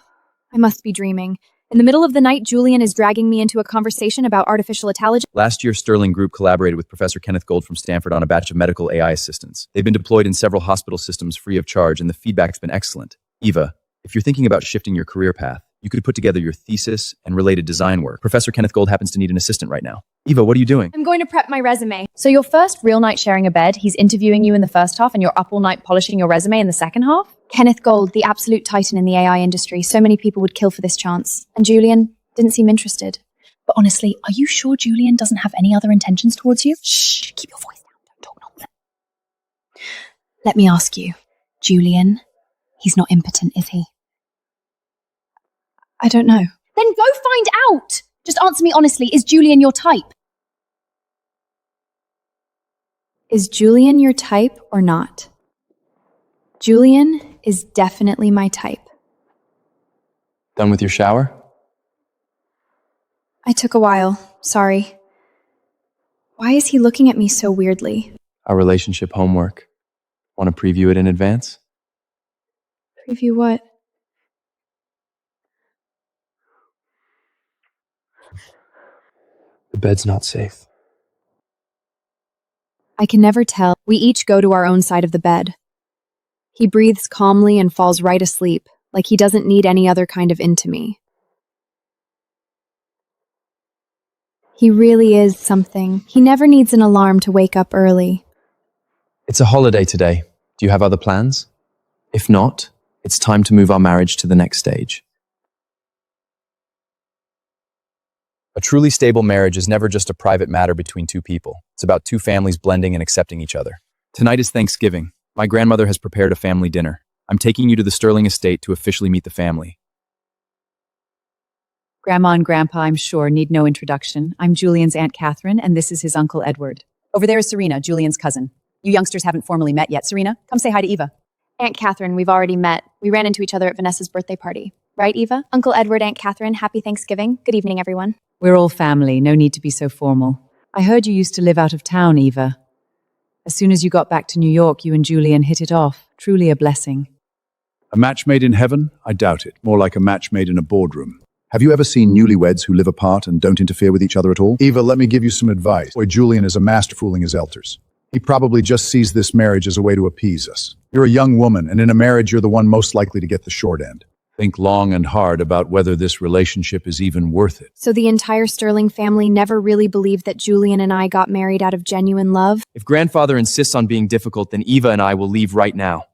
E: I must be dreaming. In the middle of the night, Julian is dragging me into a conversation about artificial intelligence.
D: Last year, Sterling Group collaborated with Professor Kenneth Gold from Stanford on a batch of medical AI assistants. They've been deployed in several hospital systems free of charge, and the feedback's been excellent. Eva, if you're thinking about shifting your career path, you could put together your thesis and related design work. Professor Kenneth Gold happens to need an assistant right now. Eva, what are you doing?
E: I'm going to prep my resume. So your first real night sharing a bed, he's interviewing you in the first half and you're up all night polishing your resume in the second half? Kenneth Gold, the absolute titan in the AI industry. So many people would kill for this chance. And Julian didn't seem interested.
A: But honestly, are you sure Julian doesn't have any other intentions towards you? Shh, keep your voice down. Don't talk nonsense. Let me ask you, Julian, he's not impotent, is he?
E: I don't know.
A: Then go find out! Just answer me honestly, is Julian your type?
I: Is Julian your type or not? Julian is definitely my type.
F: Done with your shower?
E: I took a while. Sorry. Why is he looking at me so weirdly?
F: Our relationship homework. Want to preview it in advance?
E: Preview what?
F: The bed's not safe.
I: I can never tell. We each go to our own side of the bed. He breathes calmly and falls right asleep, like he doesn't need any other kind of intimacy. He really is something. He never needs an alarm to wake up early.
F: It's a holiday today. Do you have other plans? If not, it's time to move our marriage to the next stage.
D: A truly stable marriage is never just a private matter between 2 people. It's about 2 families blending and accepting each other. Tonight is Thanksgiving. My grandmother has prepared a family dinner. I'm taking you to the Sterling estate to officially meet the family.
H: Grandma and Grandpa, I'm sure, need no introduction. I'm Julian's Aunt Catherine, and this is his Uncle Edward. Over there is Serena, Julian's cousin. You youngsters haven't formally met yet. Serena, come say hi to Eva.
G: Aunt Catherine, we've already met. We ran into each other at Vanessa's birthday party. Right, Eva? Uncle Edward, Aunt Catherine, happy Thanksgiving. Good evening, everyone.
H: We're all family, no need to be so formal. I heard you used to live out of town, Eva. As soon as you got back to New York, you and Julian hit it off. Truly a blessing.
L: A match made in heaven? I doubt it. More like a match made in a boardroom. Have you ever seen newlyweds who live apart and don't interfere with each other at all? Eva, let me give you some advice. Boy, Julian is a master fooling his elders. He probably just sees this marriage as a way to appease us. You're a young woman, and in a marriage, you're the one most likely to get the short end.
B: Think long and hard about whether this relationship is even worth it.
G: So the entire Sterling family never really believed that Julian and I got married out of genuine love?
M: If grandfather insists on being difficult, then Eva and I will leave right now.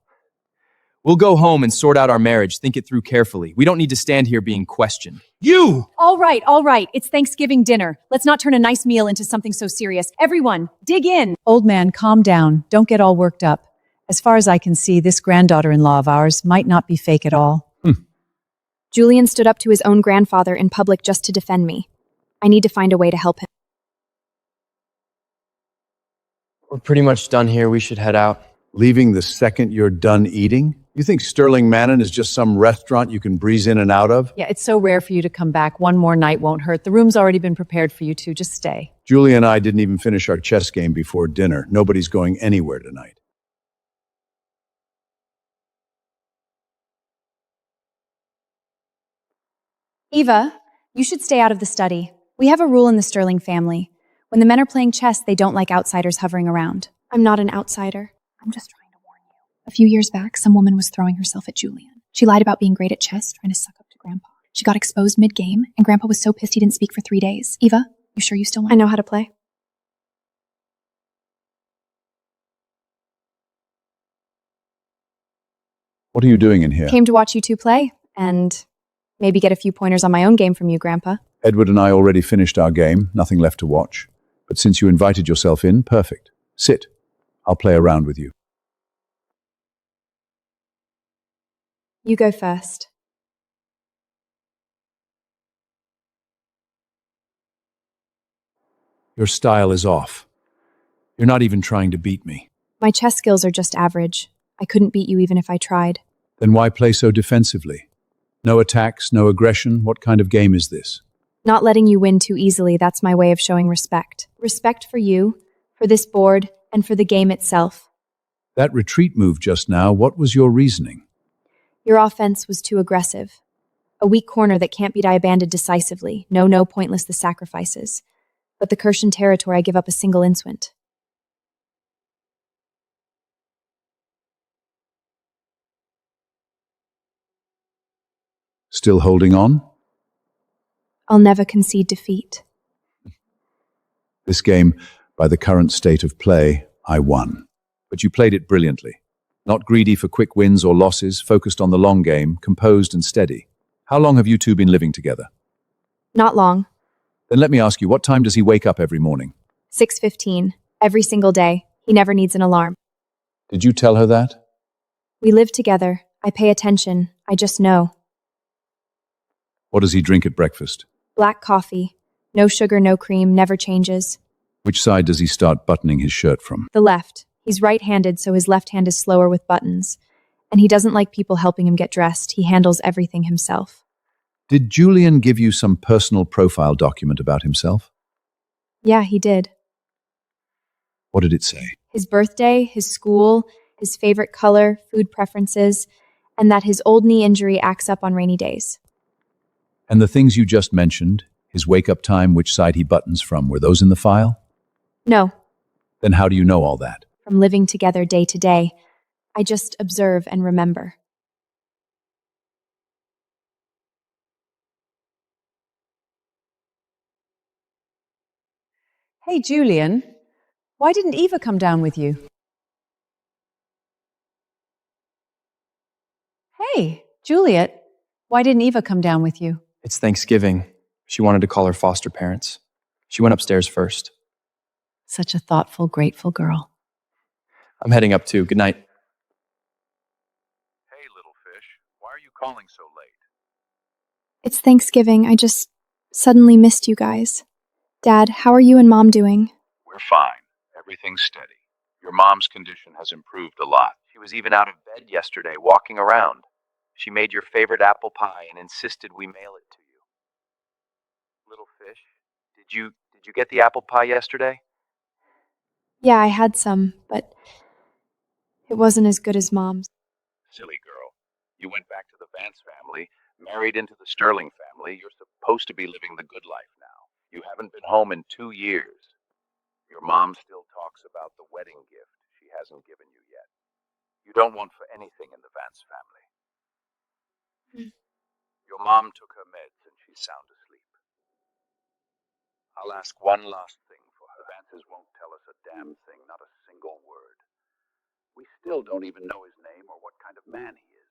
M: We'll go home and sort out our marriage, think it through carefully. We don't need to stand here being questioned.
L: You!
H: All right. It's Thanksgiving dinner. Let's not turn a nice meal into something so serious. Everyone, dig in. Old man, calm down. Don't get all worked up. As far as I can see, this granddaughter-in-law of ours might not be fake at all.
G: Julian stood up to his own grandfather in public just to defend me. I need to find a way to help him.
M: We're pretty much done here. We should head out.
L: Leaving the second you're done eating? You think Sterling Manor is just some restaurant you can breeze in and out of?
H: Yeah, it's so rare for you to come back. One more night won't hurt. The room's already been prepared for you two. Just stay.
L: Julia and I didn't even finish our chess game before dinner. Nobody's going anywhere tonight.
G: Eva, you should stay out of the study. We have a rule in the Sterling family. When the men are playing chess, they don't like outsiders hovering around. I'm not an outsider.
A: I'm just trying to warn you. A few years back, some woman was throwing herself at Julian. She lied about being great at chess, trying to suck up to Grandpa. She got exposed mid-game, and Grandpa was so pissed he didn't speak for 3 days. Eva, you sure you still want?
G: I know how to play.
L: What are you doing in here?
G: Came to watch you two play, and maybe get a few pointers on my own game from you, Grandpa.
L: Edward and I already finished our game. Nothing left to watch. But since you invited yourself in, perfect. Sit. I'll play around with you.
G: You go first.
L: Your style is off. You're not even trying to beat me.
G: My chess skills are just average. I couldn't beat you even if I tried.
L: Then why play so defensively? No attacks, no aggression. What kind of game is this?
G: Not letting you win too easily, that's my way of showing respect. Respect for you, for this board, and for the game itself.
L: That retreat move just now, what was your reasoning?
G: Your offense was too aggressive. A weak corner that can't be abandoned decisively. No, pointless the sacrifices. But the Kirshen territory, I give up a single instant.
L: Still holding on?
G: I'll never concede defeat.
L: This game, by the current state of play, I won.
B: But you played it brilliantly. Not greedy for quick wins or losses, focused on the long game, composed and steady. How long have you two been living together?
G: Not long.
B: Then let me ask you, what time does he wake up every morning?
G: 6:15. Every single day. He never needs an alarm.
L: Did you tell her that?
G: We live together. I pay attention. I just know.
B: What does he drink at breakfast?
G: Black coffee. No sugar, no cream, never changes.
B: Which side does he start buttoning his shirt from?
G: The left. He's right-handed, so his left hand is slower with buttons. And he doesn't like people helping him get dressed. He handles everything himself.
B: Did Julian give you some personal profile document about himself?
G: Yeah, he did.
B: What did it say?
G: His birthday, his school, his favorite color, food preferences, and that his old knee injury acts up on rainy days.
B: And the things you just mentioned, his wake-up time, which side he buttons from, were those in the file?
G: No.
B: Then how do you know all that?
G: From living together day to day. I just observe and remember.
H: Hey, Julian. Why didn't Eva come down with you? Hey, Juliet. Why didn't Eva come down with you?
M: It's Thanksgiving. She wanted to call her foster parents. She went upstairs first.
H: Such a thoughtful, grateful girl.
M: I'm heading up too. Good night.
L: Hey, little fish. Why are you calling so late?
G: It's Thanksgiving. I just Suddenly missed you guys. Dad, how are you and Mom doing?
L: We're fine. Everything's steady. Your mom's condition has improved a lot.
M: She was even out of bed yesterday, walking around. She made your favorite apple pie and insisted we mail it to you. Little fish, did you get the apple pie yesterday?
G: Yeah, I had some, but it wasn't as good as Mom's.
L: Silly girl. You went back to the Vance family, married into the Sterling family. You're supposed to be living the good life now. You haven't been home in 2 years. Your mom still talks about the wedding gift she hasn't given you yet. You don't want for anything in the Vance family. Your mom took her meds and she's sound asleep. I'll ask one last thing for her. Vances won't tell us a damn thing, not a single word. We still don't even know his name or what kind of man he is.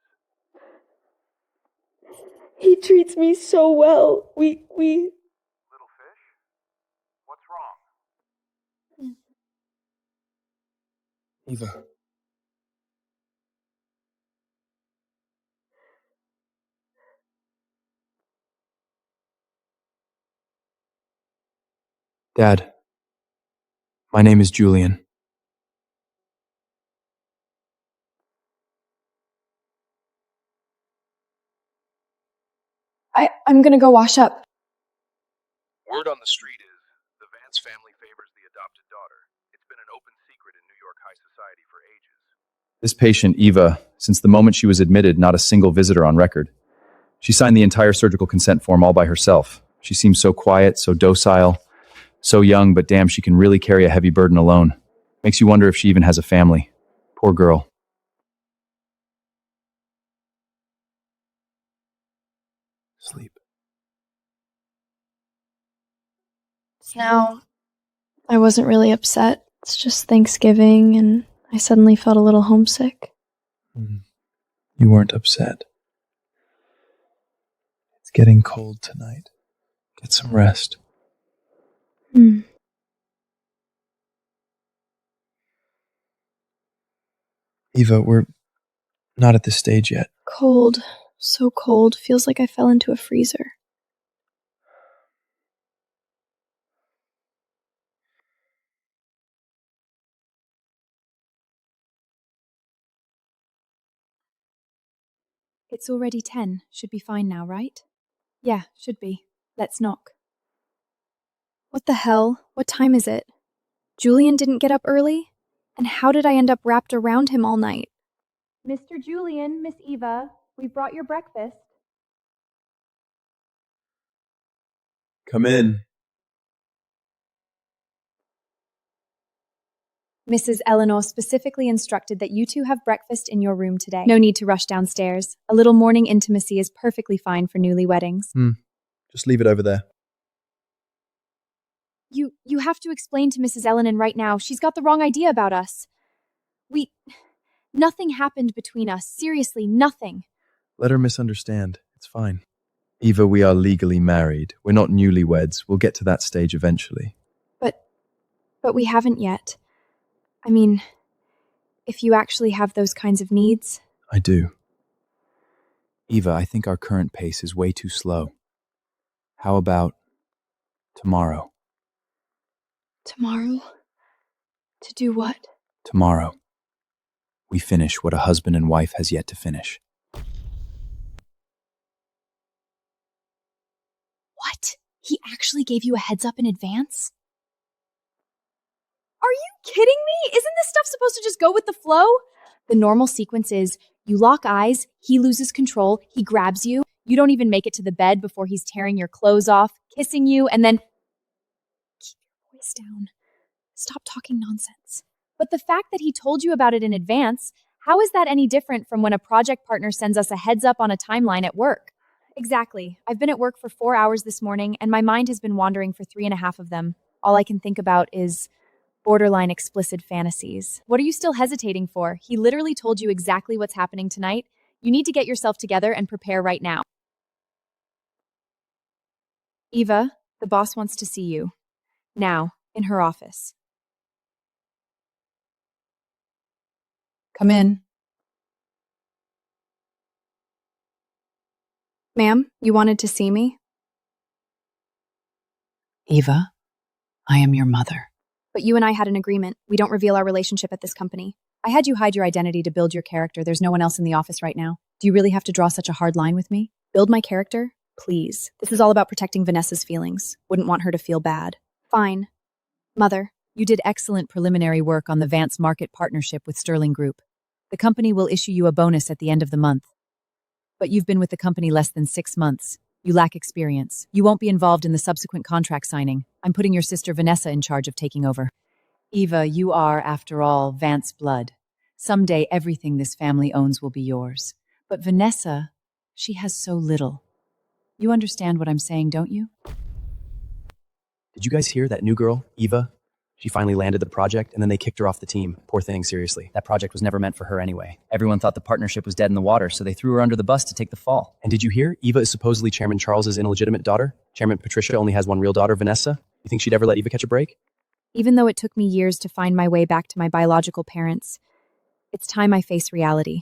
N: He treats me so well. We...
L: Little fish, what's wrong?
F: Eva.
M: Dad, my name is Julian.
G: I'm gonna go wash up.
L: Word on the street is the Vance family favors the adopted daughter. It's been an open secret in New York high society for ages.
B: This patient, Eva, since the moment she was admitted, not a single visitor on record. She signed the entire surgical consent form all by herself. She seems so quiet, so docile, so young, but damn, she can really carry a heavy burden alone. Makes you wonder if she even has a family. Poor girl.
F: Sleep.
G: Now, I wasn't really upset. It's just Thanksgiving, and I suddenly felt a little homesick.
F: You weren't upset. It's getting cold tonight. Get some rest. Eva, we're not at this stage yet.
G: Cold. So cold. Feels like I fell into a freezer.
A: It's already 10. Should be fine now, right? Yeah, should be. Let's knock.
G: What the hell? What time is it? Julian didn't get up early? And how did I end up wrapped around him all night?
I: Mr. Julian, Miss Eva, we brought your breakfast.
F: Come in.
A: Mrs. Eleanor specifically instructed that you two have breakfast in your room today. No need to rush downstairs. A little morning intimacy is perfectly fine for newly weddings.
F: Just leave it over there.
A: You have to explain to Mrs. Eleanor right now. She's got the wrong idea about us. Nothing happened between us. Seriously, nothing.
F: Let her misunderstand. It's fine. Eva, we are legally married. We're not newlyweds. We'll get to that stage eventually.
G: But we haven't yet. I mean, if you actually have those kinds of needs.
F: I do.
B: Eva, I think our current pace is way too slow. How about tomorrow?
G: Tomorrow? To do what?
B: Tomorrow. We finish what a husband and wife has yet to finish.
A: What? He actually gave you a heads up in advance? Are you kidding me? Isn't this stuff supposed to just go with the flow? The normal sequence is you lock eyes, he loses control, he grabs you, you don't even make it to the bed before he's tearing your clothes off, kissing you, and then... Keep your voice down. Stop talking nonsense. But the fact that he told you about it in advance, how is that any different from when a project partner sends us a heads up on a timeline at work? Exactly. I've been at work for 4 hours this morning, and my mind has been wandering for 3.5 of them. All I can think about is borderline explicit fantasies. What are you still hesitating for? He literally told you exactly what's happening tonight. You need to get yourself together and prepare right now. Eva, the boss wants to see you. Now, in her office.
H: Come in.
G: Ma'am, you wanted to see me?
H: Eva, I am your mother.
G: But you and I had an agreement. We don't reveal our relationship at this company.
A: I had you hide your identity to build your character. There's no one else in the office right now. Do you really have to draw such a hard line with me?
G: Build my character? Please. This is all about protecting Vanessa's feelings. Wouldn't want her to feel bad. Fine. Mother.
H: You did excellent preliminary work on the Vance Market partnership with Sterling Group. The company will issue you a bonus at the end of the month. But you've been with the company less than 6 months. You lack experience. You won't be involved in the subsequent contract signing. I'm putting your sister Vanessa in charge of taking over. Eva, you are, after all, Vance blood. Someday everything this family owns will be yours. But Vanessa, she has so little. You understand what I'm saying, don't you?
O: Did you guys hear that new girl, Eva? She finally landed the project, and then they kicked her off the team. Poor thing, seriously.
P: That project was never meant for her anyway. Everyone thought the partnership was dead in the water, so they threw her under the bus to take the fall.
O: And did you hear? Eva is supposedly Chairman Charles's illegitimate daughter. Chairman Patricia only has one real daughter, Vanessa. You think she'd ever let Eva catch a break?
G: Even though it took me years to find my way back to my biological parents, it's time I face reality.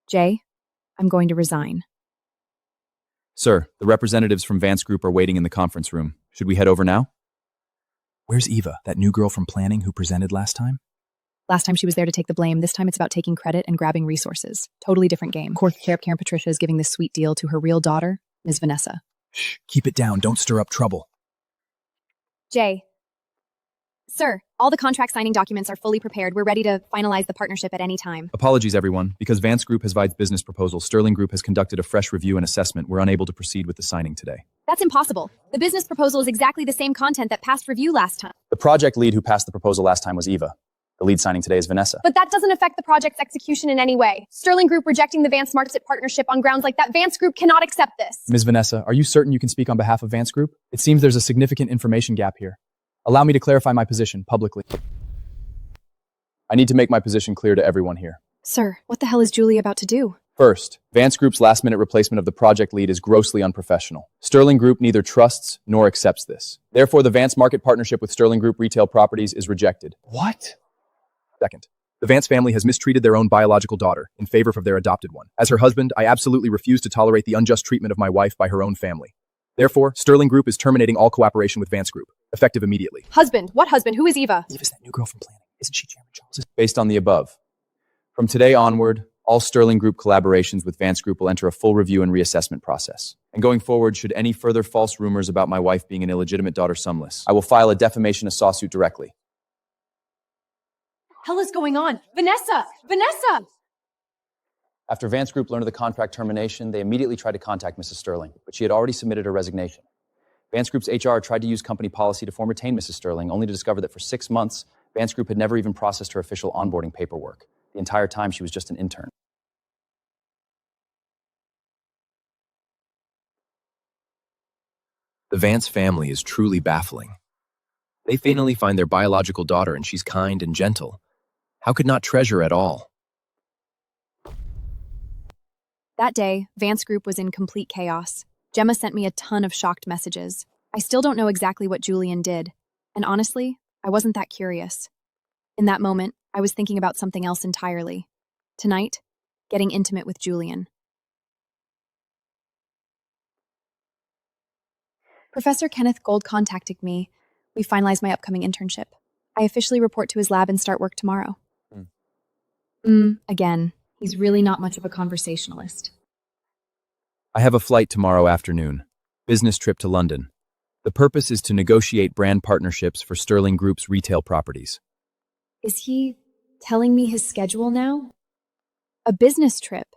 G: Jay, I'm going to resign.
B: Sir, the representatives from Vance Group are waiting in the conference room. Should we head over now? Where's Eva, that new girl from planning who presented last time?
G: Last time she was there to take the blame. This time it's about taking credit and grabbing resources. Totally different game. Karen Patricia is giving this sweet deal to her real daughter, Ms. Vanessa.
B: Shh, keep it down. Don't stir up trouble.
G: Jay. Sir, all the contract signing documents are fully prepared. We're ready to finalize the partnership at any time.
B: Apologies, everyone. Because Vance Group has Vide's business proposal, Sterling Group has conducted a fresh review and assessment. We're unable to proceed with the signing today.
G: That's impossible. The business proposal is exactly the same content that passed review last time.
D: The project lead who passed the proposal last time was Eva. The lead signing today is Vanessa.
G: But that doesn't affect the project's execution in any way. Sterling Group rejecting the Vance Market partnership on grounds like that. Vance Group cannot accept this.
D: Ms. Vanessa, are you certain you can speak on behalf of Vance Group? It seems there's a significant information gap here. Allow me to clarify my position publicly. I need to make my position clear to everyone here.
G: Sir, what the hell is Julie about to do?
D: First, Vance Group's last-minute replacement of the project lead is grossly unprofessional. Sterling Group neither trusts nor accepts this. Therefore, the Vance Market partnership with Sterling Group Retail Properties is rejected.
B: What?
D: Second, the Vance family has mistreated their own biological daughter in favor of their adopted one. As her husband, I absolutely refuse to tolerate the unjust treatment of my wife by her own family. Therefore, Sterling Group is terminating all cooperation with Vance Group, effective immediately.
G: Husband? What husband? Who is Eva?
O: Eva's that new girl from planning. Isn't she Chairman Charles?
D: Based on the above, from today onward, all Sterling Group collaborations with Vance Group will enter a full review and reassessment process. And going forward, should any further false rumors about my wife being an illegitimate daughter sumless, I will file a defamation lawsuit directly.
E: Hell is going on? Vanessa! Vanessa!
D: After Vance Group learned of the contract termination, they immediately tried to contact Mrs. Sterling, but she had already submitted her resignation. Vance Group's HR tried to use company policy to form retain Mrs. Sterling, only to discover that for 6 months, Vance Group had never even processed her official onboarding paperwork. The entire time, she was just an intern.
O: The Vance family is truly baffling. They finally find their biological daughter and she's kind and gentle. How could not treasure at all?
G: That day, Vance Group was in complete chaos. Gemma sent me a ton of shocked messages. I still don't know exactly what Julian did. And honestly, I wasn't that curious. In that moment, I was thinking about something else entirely. Tonight, getting intimate with Julian. Professor Kenneth Gold contacted me. We finalized my upcoming internship. I officially report to his lab and start work tomorrow. Again, he's really not much of a conversationalist.
B: I have a flight tomorrow afternoon. Business trip to London. The purpose is to negotiate brand partnerships for Sterling Group's retail properties.
G: Is he telling me his schedule now? A business trip?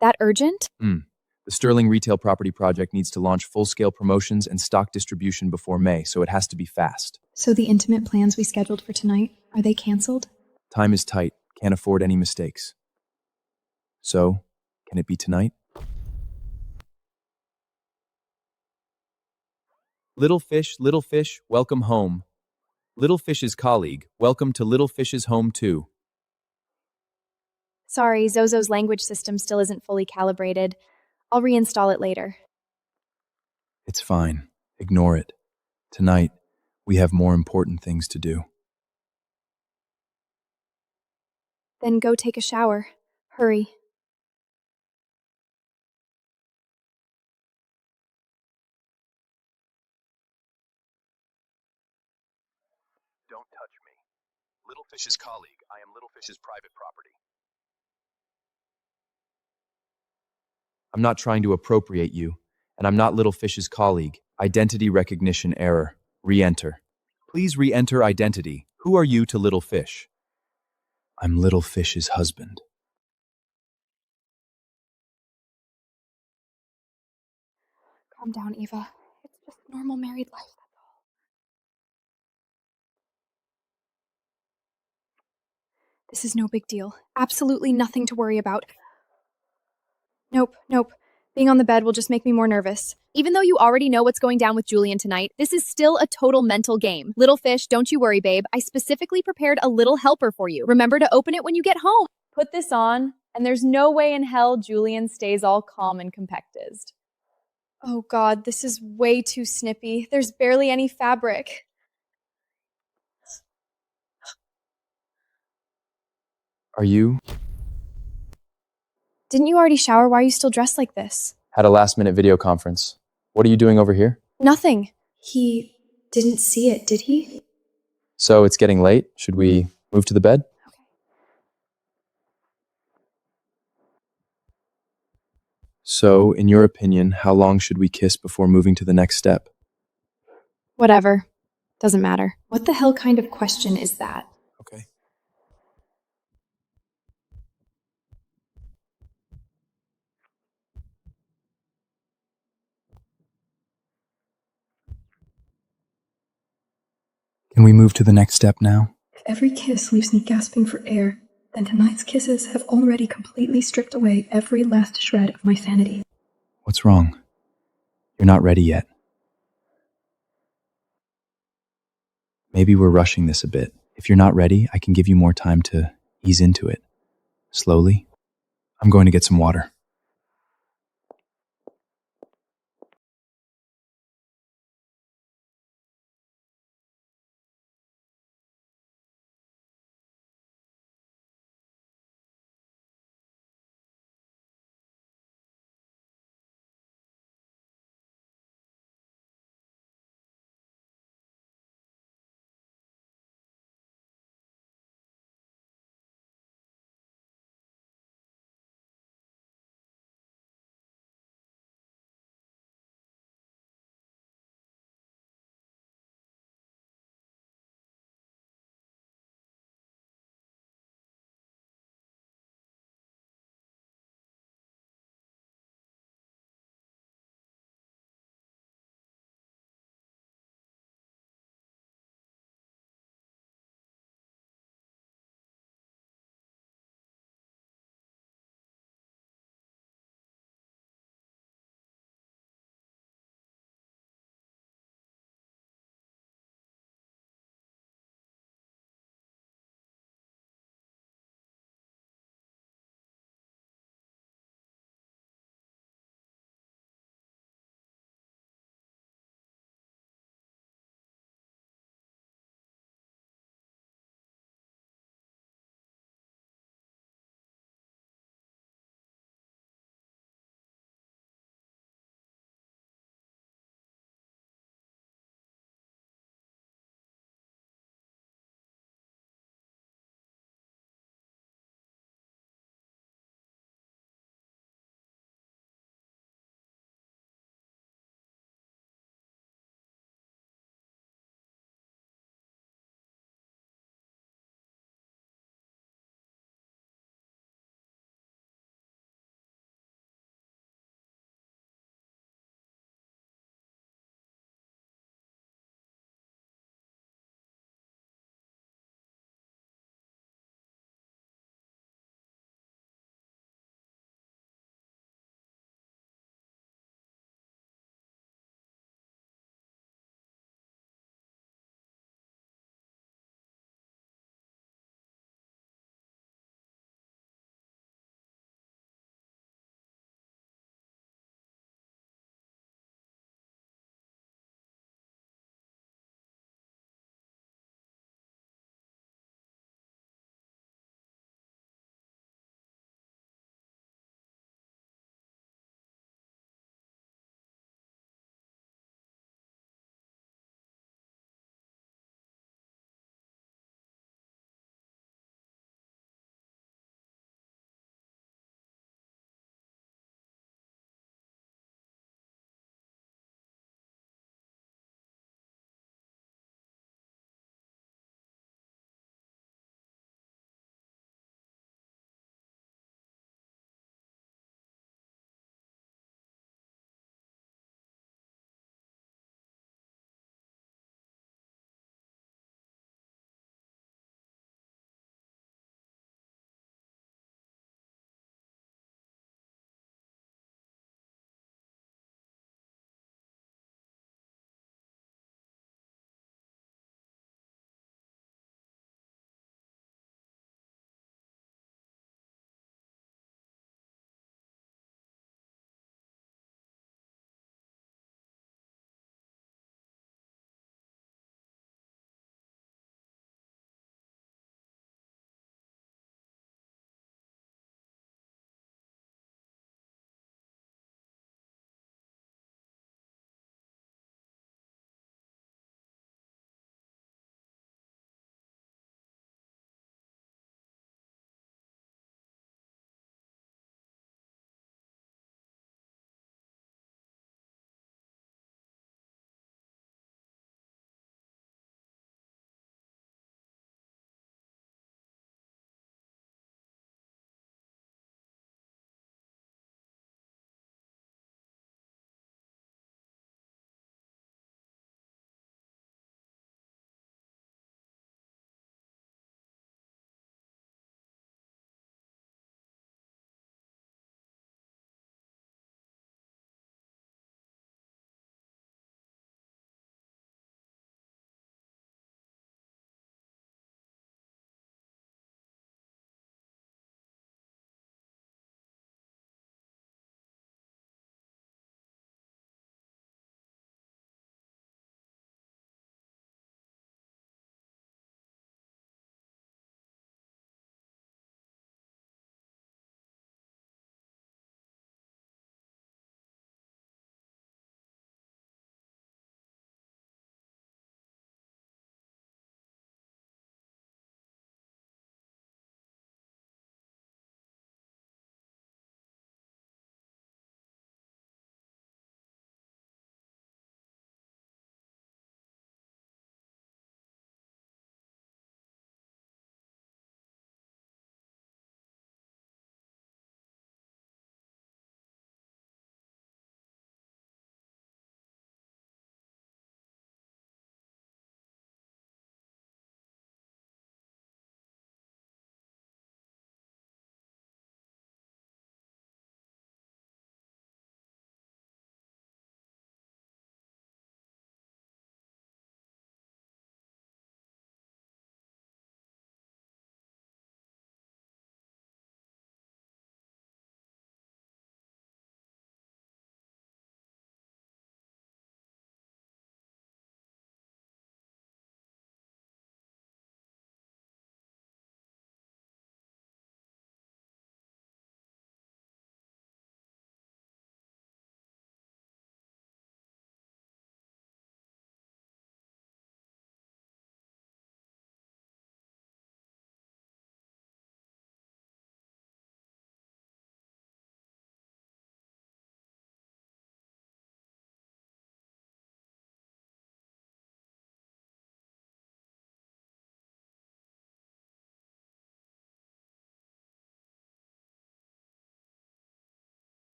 G: That urgent?
B: The Sterling Retail Property Project needs to launch full-scale promotions and stock distribution before May, so it has to be fast.
G: So the intimate plans we scheduled for tonight, are they canceled?
B: Time is tight. Can't afford any mistakes. So, can it be tonight? Little fish, welcome home. Little Fish's colleague, welcome to Little Fish's home too.
G: Sorry, Zozo's language system still isn't fully calibrated. I'll reinstall it later.
B: It's fine. Ignore it. Tonight, we have more important things to do.
G: Then go take a shower. Hurry.
M: Little Fish's colleague. I am Little Fish's private property.
B: I'm not trying to appropriate you, and I'm not Little Fish's colleague. Identity recognition error. Re-enter. Please re-enter identity. Who are you to Little Fish? I'm Little Fish's husband.
G: Calm down, Eva. It's just normal married life, that's all. This is no big deal. Absolutely nothing to worry about. Nope. Being on the bed will just make me more nervous.
E: Even though you already know what's going down with Julian tonight, this is still a total mental game. Little Fish, don't you worry, babe. I specifically prepared a little helper for you. Remember to open it when you get home.
I: Put this on, and there's no way in hell Julian stays all calm and compacted.
G: Oh God, this is way too snippy. There's barely any fabric.
B: Are you?
G: Didn't you already shower? Why are you still dressed like this?
F: Had a last-minute video conference. What are you doing over here?
G: Nothing. He didn't see it, did he?
F: So it's getting late. Should we move to the bed?
B: So, in your opinion, how long should we kiss before moving to the next step?
G: Whatever. Doesn't matter. What the hell kind of question is that?
B: Okay. Can we move to the next step now?
N: If every kiss leaves me gasping for air, then tonight's kisses have already completely stripped away every last shred of my sanity.
B: What's wrong? You're not ready yet. Maybe we're rushing this a bit. If you're not ready, I can give you more time to ease into it. Slowly. I'm going to get some water.